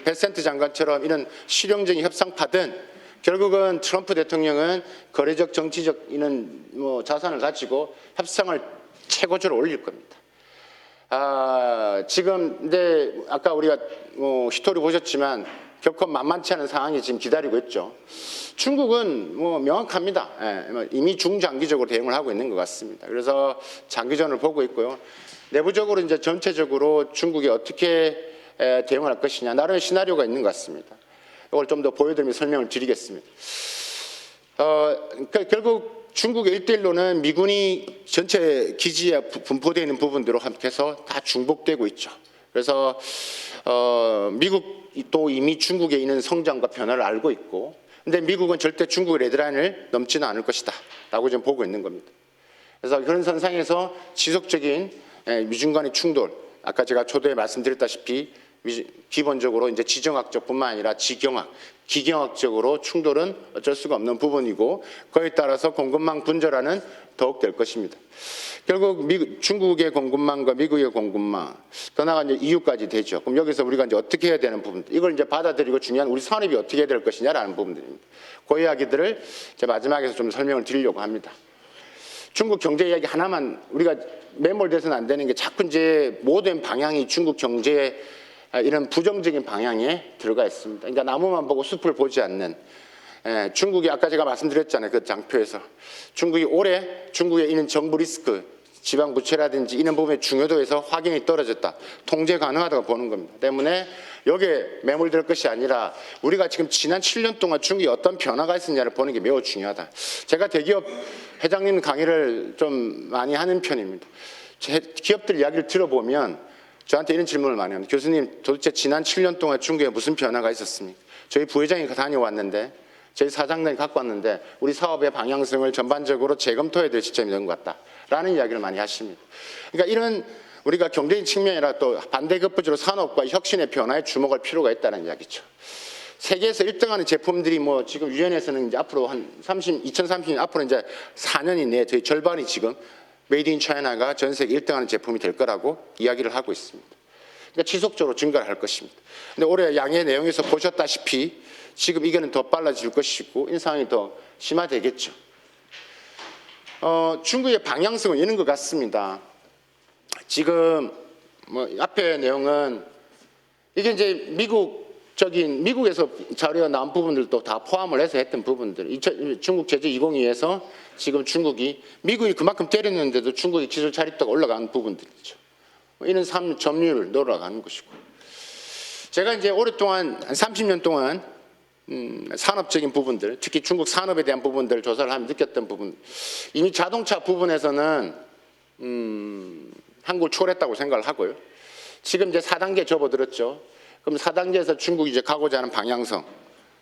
베센트 장관처럼 이런 실용적인 협상파든 결국은 트럼프 대통령은 거래적 정치적 이런 자산을 가지고 협상을 최고조로 올릴 겁니다. 지금 근데 아까 우리가 히스토리 보셨지만 결코 만만치 않은 상황이 지금 기다리고 있죠. 중국은 명확합니다. 이미 중장기적으로 대응을 하고 있는 것 같습니다. 그래서 장기전을 보고 있고요. 내부적으로 이제 전체적으로 중국이 어떻게 대응을 할 것이냐 나름의 시나리오가 있는 것 같습니다. 이걸 좀 더 보여드리면서 설명을 드리겠습니다. 결국 중국의 1대1로는 미군이 전체 기지에 분포되어 있는 부분대로 해서 다 중복되고 있죠. 그래서 미국이 또 이미 중국에 있는 성장과 변화를 알고 있고 근데 미국은 절대 중국의 레드라인을 넘지는 않을 것이다 라고 지금 보고 있는 겁니다. 그래서 그런 선상에서 지속적인 미중 간의 충돌 아까 제가 초도에 말씀드렸다시피 기본적으로 이제 지정학적뿐만 아니라 기경학적으로 충돌은 어쩔 수가 없는 부분이고 그에 따라서 공급망 분절화는 더욱 될 것입니다. 결국 중국의 공급망과 미국의 공급망 더 나아가 이제 EU까지 되죠. 그럼 여기서 우리가 이제 어떻게 해야 되는 부분들 이걸 이제 받아들이고 중요한 우리 산업이 어떻게 해야 될 것이냐라는 부분들입니다. 그 이야기들을 제 마지막에서 좀 설명을 드리려고 합니다. 중국 경제 이야기 하나만 우리가 매몰돼서는 안 되는 게 자꾸 이제 모든 방향이 중국 경제에 이런 부정적인 방향에 들어가 있습니다. 그러니까 나무만 보고 숲을 보지 않는 중국이 아까 제가 말씀드렸잖아요. 그 장표에서 중국이 올해 중국에 있는 정부 리스크 지방 부채라든지 이런 부분의 중요도에서 확연히 떨어졌다. 통제 가능하다고 보는 겁니다. 때문에 여기에 매몰될 것이 아니라 우리가 지금 지난 7년 동안 중국이 어떤 변화가 있었냐를 보는 게 매우 중요하다. 제가 대기업 회장님 강의를 좀 많이 하는 편입니다. 기업들 이야기를 들어보면 저한테 이런 질문을 많이 합니다. 교수님 도대체 지난 7년 동안 중국에 무슨 변화가 있었습니까? 저희 부회장이 다녀왔는데 저희 사장님이 갖고 왔는데 우리 사업의 방향성을 전반적으로 재검토해야 될 시점이 된 것 같다라는 이야기를 많이 하십니다. 그러니까 이런 우리가 경제적인 측면이라 또 반대급부적으로 산업과 혁신의 변화에 주목할 필요가 있다는 이야기죠. 세계에서 1등하는 제품들이 지금 유엔에서는 이제 앞으로 한 2030년 앞으로 이제 4년 이내에 저희 절반이 지금 메이드 인 차이나가 전 세계 1등하는 제품이 될 거라고 이야기를 하고 있습니다. 그러니까 지속적으로 증가를 할 것입니다. 근데 올해 양의 내용에서 보셨다시피 지금 이거는 더 빨라질 것이고 인상이 더 심화되겠죠. 중국의 방향성은 이런 것 같습니다. 지금 앞에 내용은 이게 이제 미국에서 자료가 나온 부분들도 다 포함을 해서 했던 부분들. 중국 제재 2022에서 지금 미국이 그만큼 때렸는데도 중국의 기술 자립도가 올라가는 부분들이죠. 이런 점유율을 올라가는 것이고. 제가 이제 오랫동안 한 30년 동안 산업적인 부분들, 특히 중국 산업에 대한 부분들을 조사를 하면 느꼈던 부분. 이미 자동차 부분에서는 한국을 초월했다고 생각을 하고요. 지금 이제 4단계 접어들었죠. 그럼 4단계에서 중국이 이제 가고자 하는 방향성,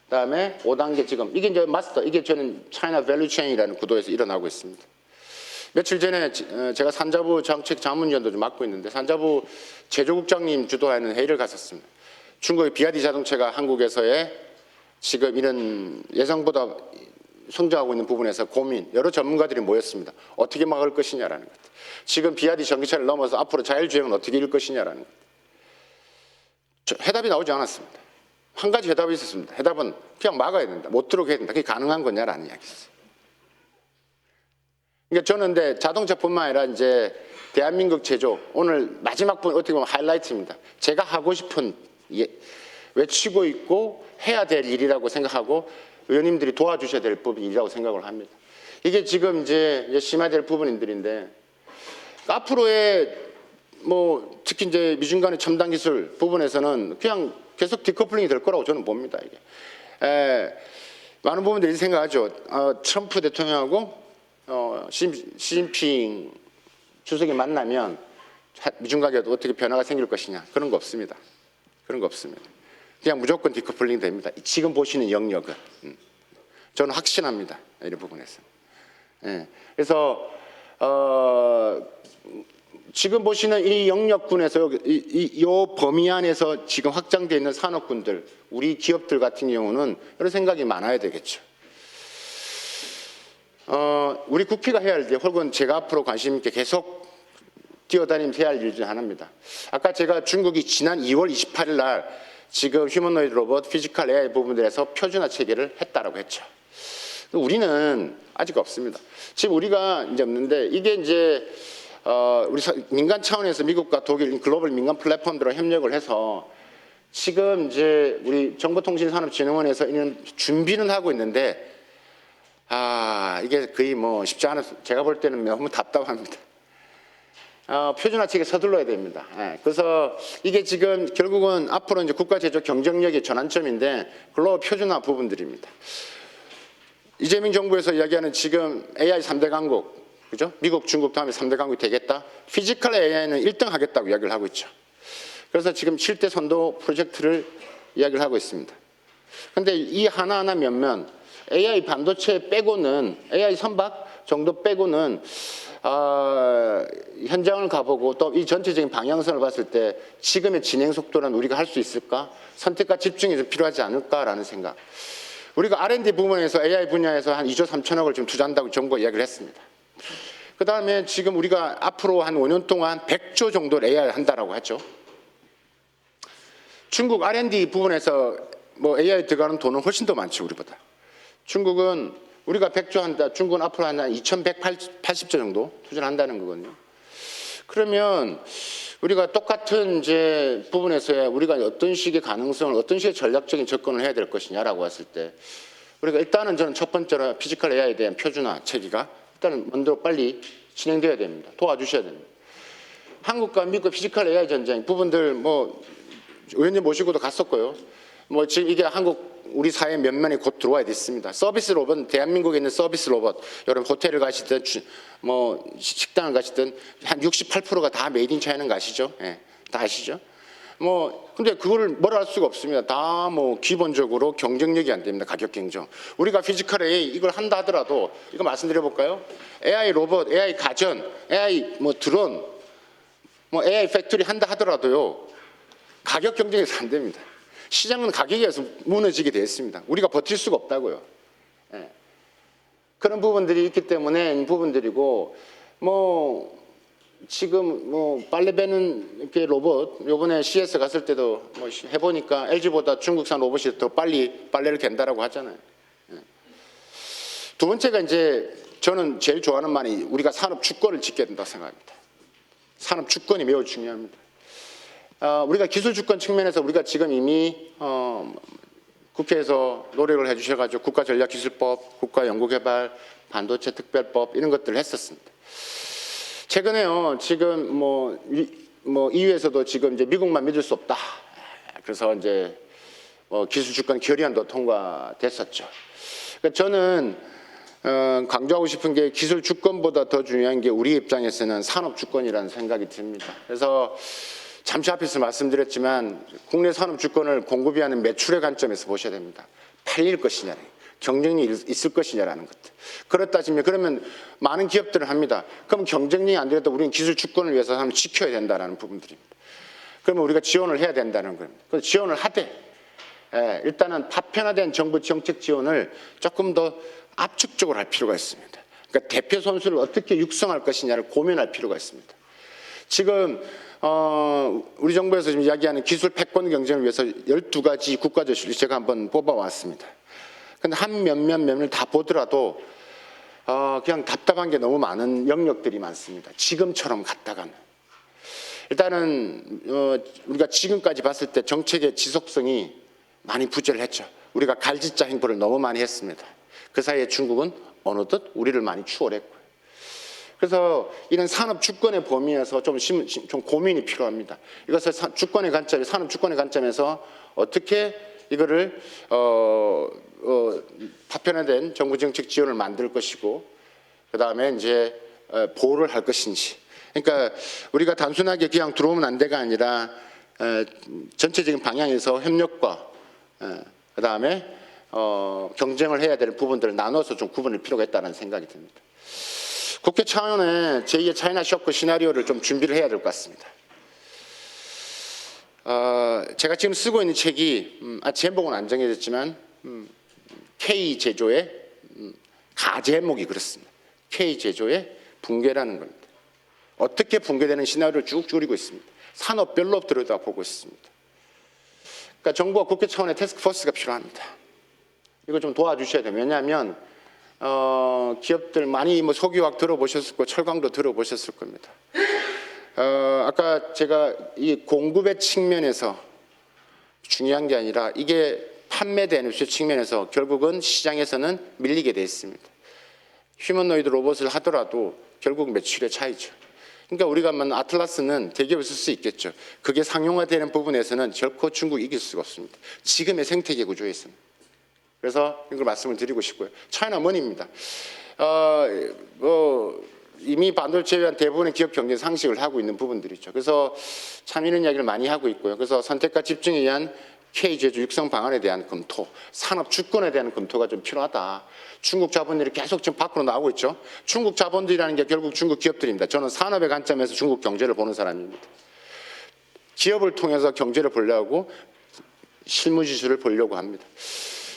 그다음에 5단계 지금 이게 이제 마스터, 이게 저는 차이나 밸류 체인이라는 구도에서 일어나고 있습니다. 며칠 전에 제가 산자부 정책 자문위원도 좀 맡고 있는데 산자부 제조국장님 주도하는 회의를 갔었습니다. 중국의 비아디 자동차가 한국에서의 지금 이런 예상보다 성장하고 있는 부분에서 고민, 여러 전문가들이 모였습니다. 어떻게 막을 것이냐라는 것. 지금 비아디 전기차를 넘어서 앞으로 자율주행은 어떻게 이룰 것이냐라는 것. 해답이 나오지 않았습니다. 한 가지 해답이 있었습니다. 해답은 그냥 막아야 된다. 못 들어오게 해야 된다. 그게 가능한 거냐라는 이야기였어요. 그러니까 저는 근데 자동차뿐만 아니라 이제 대한민국 제조, 오늘 마지막 분 어떻게 보면 하이라이트입니다. 제가 하고 싶은, 외치고 있고 해야 될 일이라고 생각하고 의원님들이 도와주셔야 될 부분이라고 생각을 합니다. 이게 지금 이제 심화될 부분들인데 앞으로의 뭐 특히 이제 미중 간의 첨단 기술 부분에서는 그냥 계속 디커플링이 될 거라고 저는 봅니다. 이게 많은 부분들이 생각하죠. 트럼프 대통령하고 시진핑 주석이 만나면 미중 관계도 어떻게 변화가 생길 것이냐, 그런 거 없습니다. 그런 거 없습니다. 그냥 무조건 디커플링 됩니다. 지금 보시는 영역은 저는 확신합니다. 이런 부분에서. 그래서 지금 보시는 이 영역군에서 이 범위 안에서 지금 확장되어 있는 산업군들, 우리 기업들 같은 경우는 여러 생각이 많아야 되겠죠. 우리 국회가 해야 할 일, 혹은 제가 앞으로 관심 있게 계속 뛰어다니면서 해야 할 일 중 하나입니다. 아까 제가 중국이 지난 2월 28일 날 지금 휴머노이드 로봇, 피지컬 AI 부분들에서 표준화 체계를 했다라고 했죠. 우리는 아직 없습니다. 지금 우리가 이제 없는데 이게 이제 우리 민간 차원에서 미국과 독일 글로벌 민간 플랫폼들과 협력을 해서 지금 이제 우리 정보통신산업진흥원에서 이런 준비는 하고 있는데 이게 거의 뭐 쉽지 않아서 제가 볼 때는 너무 답답합니다. 표준화 체계 서둘러야 됩니다. 그래서 이게 지금 결국은 앞으로 이제 국가 제조 경쟁력의 전환점인데 글로벌 표준화 부분들입니다. 이재명 정부에서 이야기하는 지금 AI 3대 강국, 그죠? 미국, 중국 다음에 3대 강국이 되겠다. 피지컬 AI는 1등 하겠다고 이야기를 하고 있죠. 그래서 지금 7대 선도 프로젝트를 이야기를 하고 있습니다. 그런데 이 하나하나 면면 AI 반도체 빼고는, AI 선박 정도 빼고는 현장을 가보고 또 이 전체적인 방향성을 봤을 때 지금의 진행 속도는 우리가 할 수 있을까? 선택과 집중이 좀 필요하지 않을까라는 생각. 우리가 R&D 부분에서 AI 분야에서 한 2조 3천억을 지금 투자한다고 정부가 이야기를 했습니다. 그 다음에 지금 우리가 앞으로 한 5년 동안 100조 정도를 AI 한다라고 하죠. 중국 R&D 부분에서 뭐 AI 들어가는 돈은 훨씬 더 많죠, 우리보다. 중국은 우리가 100조 한다, 중국은 앞으로 한 2180조 정도 투자를 한다는 거거든요. 그러면 우리가 똑같은 이제 부분에서 우리가 어떤 식의 가능성을, 어떤 식의 전략적인 접근을 해야 될 것이냐라고 했을 때 우리가 일단은 저는 첫 번째로 피지컬 AI에 대한 표준화 체계가 일단은 먼저 빨리 진행돼야 됩니다. 도와주셔야 됩니다. 한국과 미국 피지컬 AI 전쟁 부분들 뭐 의원님 모시고도 갔었고요. 뭐 지금 이게 한국 우리 사회 면면에 곧 들어와야 됐습니다. 서비스 로봇, 대한민국에 있는 서비스 로봇, 여러분 호텔을 가시든 뭐 식당을 가시든 한 68%가 다 메이드 인 차이나인 거 아시죠? 다 아시죠? 뭐 근데 그거를 뭐라 할 수가 없습니다. 다 뭐 기본적으로 경쟁력이 안 됩니다. 가격 경쟁. 우리가 피지컬 AI 이걸 한다 하더라도 이거 말씀드려 볼까요? AI 로봇, AI 가전, AI 뭐 드론, 뭐 AI 팩토리 한다 하더라도요. 가격 경쟁에서 안 됩니다. 시장은 가격에서 무너지게 되어 있습니다. 우리가 버틸 수가 없다고요. 그런 부분들이 있기 때문에 이 부분들이고 뭐 지금 뭐 빨래 배는 이렇게 로봇 요번에 CS 갔을 때도 뭐 해보니까 LG보다 중국산 로봇이 더 빨리 빨래를 갠다라고 하잖아요. 두 번째가 이제 저는 제일 좋아하는 말이 우리가 산업 주권을 지켜야 된다고 생각합니다. 산업 주권이 매우 중요합니다. 우리가 기술 주권 측면에서 우리가 지금 이미 국회에서 노력을 해주셔가지고 국가전략기술법, 국가연구개발, 반도체 특별법 이런 것들을 했었습니다. 최근에요, 지금 뭐 EU에서도 지금 이제 미국만 믿을 수 없다. 그래서 이제 기술 주권 결의안도 통과됐었죠. 그러니까 저는 강조하고 싶은 게 기술 주권보다 더 중요한 게 우리 입장에서는 산업 주권이라는 생각이 듭니다. 그래서 잠시 앞에서 말씀드렸지만 국내 산업 주권을 공급이 하는 매출의 관점에서 보셔야 됩니다. 팔릴 것이냐, 경쟁력이 있을 것이냐라는 것들. 그렇다 치면 그러면 많은 기업들을 합니다. 그럼 경쟁력이 안 되더라도 우리는 기술 주권을 위해서 한번 지켜야 된다는 부분들입니다. 그러면 우리가 지원을 해야 된다는 겁니다. 그래서 지원을 하되 일단은 파편화된 정부 정책 지원을 조금 더 압축적으로 할 필요가 있습니다. 그러니까 대표 선수를 어떻게 육성할 것이냐를 고민할 필요가 있습니다. 지금 우리 정부에서 지금 이야기하는 기술 패권 경쟁을 위해서 12가지 국가저수를 제가 한번 뽑아왔습니다. 근데 한 몇몇 다 보더라도 그냥 답답한 게 너무 많은 영역들이 많습니다. 지금처럼 갔다가는. 일단은 우리가 지금까지 봤을 때 정책의 지속성이 많이 부재를 했죠. 우리가 갈짓자 행보를 너무 많이 했습니다. 그 사이에 중국은 어느덧 우리를 많이 추월했고요. 그래서 이런 산업 주권의 범위에서 좀 고민이 필요합니다. 이것을 주권의 관점, 산업 주권의 관점에서 어떻게 이거를 파편화된 정부 정책 지원을 만들 것이고, 그 다음에 이제 보호를 할 것인지. 그러니까 우리가 단순하게 그냥 들어오면 안 돼가 아니라 전체적인 방향에서 협력과 그 다음에 경쟁을 해야 되는 부분들을 나눠서 좀 구분할 필요가 있다는 생각이 듭니다. 국회 차원의 제2의 차이나 쇼크 시나리오를 좀 준비를 해야 될 것 같습니다. 제가 지금 쓰고 있는 책이 제목은 안 정해졌지만 K 제조의 가제목이 그렇습니다. K 제조의 붕괴라는 겁니다. 어떻게 붕괴되는 시나리오를 쭉 그리고 있습니다. 산업별로 들여다보고 있습니다. 그러니까 정부와 국회 차원의 태스크포스가 필요합니다. 이거 좀 도와주셔야 돼요. 왜냐하면 기업들 많이 뭐 석유화학 들어보셨을 거고 철강도 들어보셨을 겁니다. 아까 제가 이 공급의 측면에서 중요한 게 아니라 이게 판매되는 측면에서 결국은 시장에서는 밀리게 돼 있습니다. 휴머노이드 로봇을 하더라도 결국 매출의 차이죠. 그러니까 우리가 만든 아틀라스는 대기업을 쓸 수 있겠죠. 그게 상용화되는 부분에서는 결코 중국이 이길 수가 없습니다. 지금의 생태계 구조에 있습니다. 그래서 이걸 말씀을 드리고 싶고요. 차이나머니입니다. 이미 반도체에 대한 대부분의 기업 경쟁 상식을 하고 있는 부분들이죠. 그래서 참 이런 이야기를 많이 하고 있고요. 그래서 선택과 집중에 의한 K제조 육성 방안에 대한 검토, 산업 주권에 대한 검토가 좀 필요하다. 중국 자본들이 계속 지금 밖으로 나오고 있죠. 중국 자본들이라는 게 결국 중국 기업들입니다. 저는 산업의 관점에서 중국 경제를 보는 사람입니다. 기업을 통해서 경제를 보려고 실무지수를 보려고 합니다.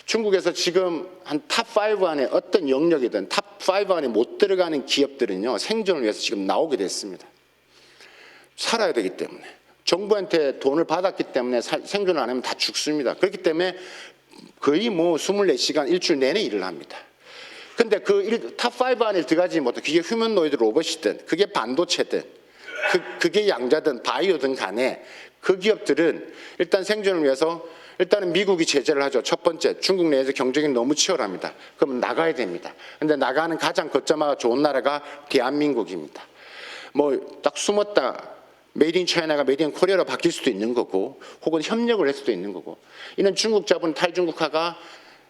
중국에서 지금 한 탑5 안에 어떤 영역이든 탑5 안에 못 들어가는 기업들은요, 생존을 위해서 지금 나오게 됐습니다. 살아야 되기 때문에. 정부한테 돈을 받았기 때문에 생존을 안 하면 다 죽습니다. 그렇기 때문에 거의 뭐 24시간 일주일 내내 일을 합니다. 근데 그 탑5 안에 들어가지 못해. 그게 휴머노이드 로봇이든, 그게 반도체든, 그게 양자든 바이오든 간에 그 기업들은 일단 생존을 위해서 일단은 미국이 제재를 하죠. 첫 번째, 중국 내에서 경쟁이 너무 치열합니다. 그러면 나가야 됩니다. 근데 나가는 가장 거점화가 좋은 나라가 대한민국입니다. 뭐 딱 숨었다 메이드 인 차이나가 메이드 인 코리아로 바뀔 수도 있는 거고, 혹은 협력을 할 수도 있는 거고, 이런 중국 자본 탈중국화가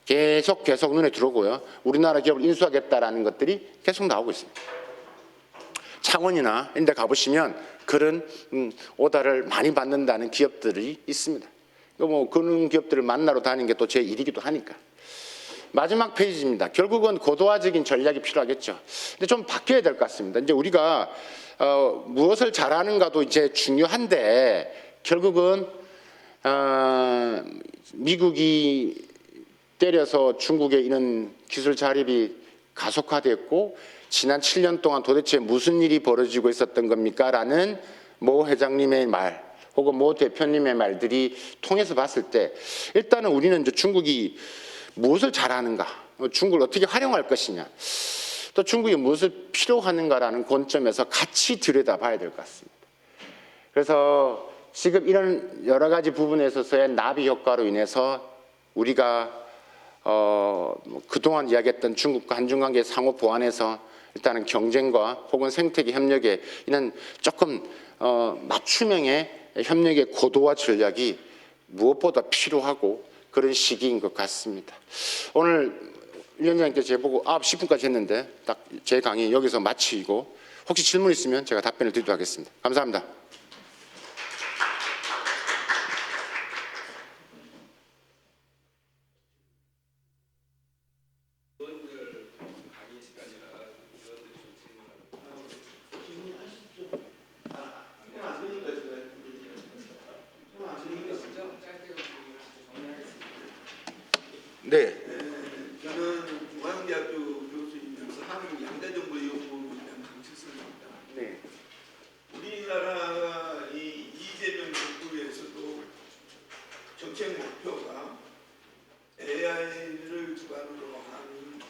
계속 눈에 들어오고요. 우리나라 기업을 인수하겠다라는 것들이 계속 나오고 있습니다. 창원이나 이런 데 가보시면 그런 오다를 많이 받는다는 기업들이 있습니다. 뭐 그런 기업들을 만나러 다니는 게 또 제 일이기도 하니까. 마지막 페이지입니다. 결국은 고도화적인 전략이 필요하겠죠. 근데 좀 바뀌어야 될 것 같습니다. 이제 우리가 무엇을 잘하는가도 이제 중요한데, 결국은 미국이 때려서 중국의 이런 기술 자립이 가속화됐고, 지난 7년 동안 도대체 무슨 일이 벌어지고 있었던 겁니까? 라는 모 회장님의 말, 혹은 모 대표님의 말들이 통해서 봤을 때, 일단은 우리는 이제 중국이 무엇을 잘하는가, 중국을 어떻게 활용할 것이냐, 또 중국이 무엇을 필요하는가라는 관점에서 같이 들여다봐야 될 것 같습니다. 그래서 지금 이런 여러 가지 부분에 있어서의 나비 효과로 인해서 우리가 그동안 이야기했던 중국과 한중 관계 상호 보완에서 일단은 경쟁과 혹은 생태계 협력에 이런 조금 맞춤형의 협력의 고도화 전략이 무엇보다 필요하고 그런 시기인 것 같습니다. 오늘 위원장님께서 제보고 9시 10분까지 했는데 딱 제 강의 여기서 마치고 혹시 질문 있으면 제가 답변을 드리도록 하겠습니다. 감사합니다. 네. 저는 중앙대학교 교수이면서 한국양자정보연구원에 대한 강칠선입니다. 네. 우리나라 이 이재명 정부에서도 정책 목표가 AI를 기반으로 한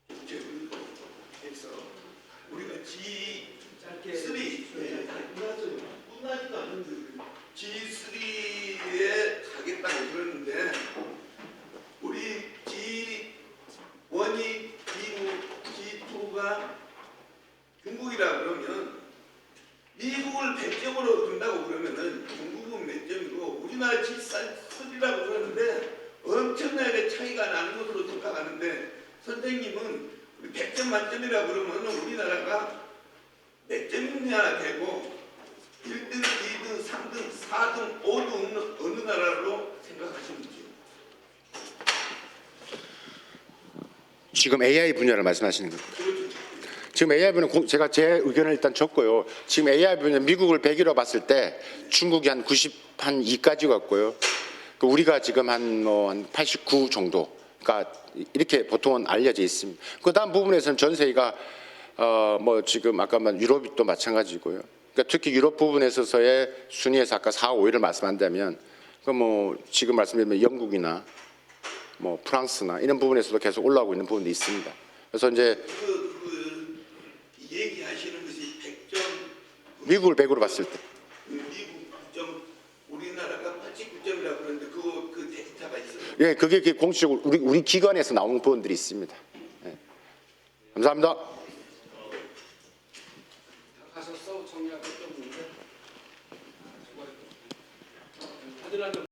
정책을 해서 우리가 G3 끝나지도 않는데 G3에 가겠다고 그러는데 우리 G1이 미국, G2가 중국이라 그러면 미국을 100점으로 둔다고 그러면은 중국은 몇 점이고 우리나라 G3라고 그러는데 엄청나게 차이가 나는 것으로 생각하는데 선생님은 우리 100점 만점이라 그러면 우리나라가 몇 점이냐 되고 1등, 2등, 3등, 4등, 5등 어느 나라로 생각하시는지. 지금 AI 분야를 말씀하시는 거예요. 지금 AI 분야 제가 제 의견을 일단 줬고요. 지금 AI 분야 미국을 100위로 봤을 때 중국이 한 92까지 갔고요. 우리가 지금 한 89 정도가 이렇게 보통은 알려져 있습니다. 그 다음 부분에서는 전 세계가 뭐 지금 아까 말 유럽이 또 마찬가지고요. 그러니까 특히 유럽 부분에 있어서의 순위에서 아까 4, 5위를 말씀한다면 그 뭐 지금 말씀드리면 영국이나 뭐 프랑스나 이런 부분에서도 계속 올라오고 있는 부분도 있습니다. 그래서 이제 얘기하시는 것이 100점 미국을 100으로 봤을 때 미국 9점 우리나라가 89점이라고 그러는데 그 데이터가 있어요. 예, 그게 공식적으로 우리 기관에서 나오는 부분들이 있습니다. 예. 감사합니다. 가셨어? 정리할 것도 없는데.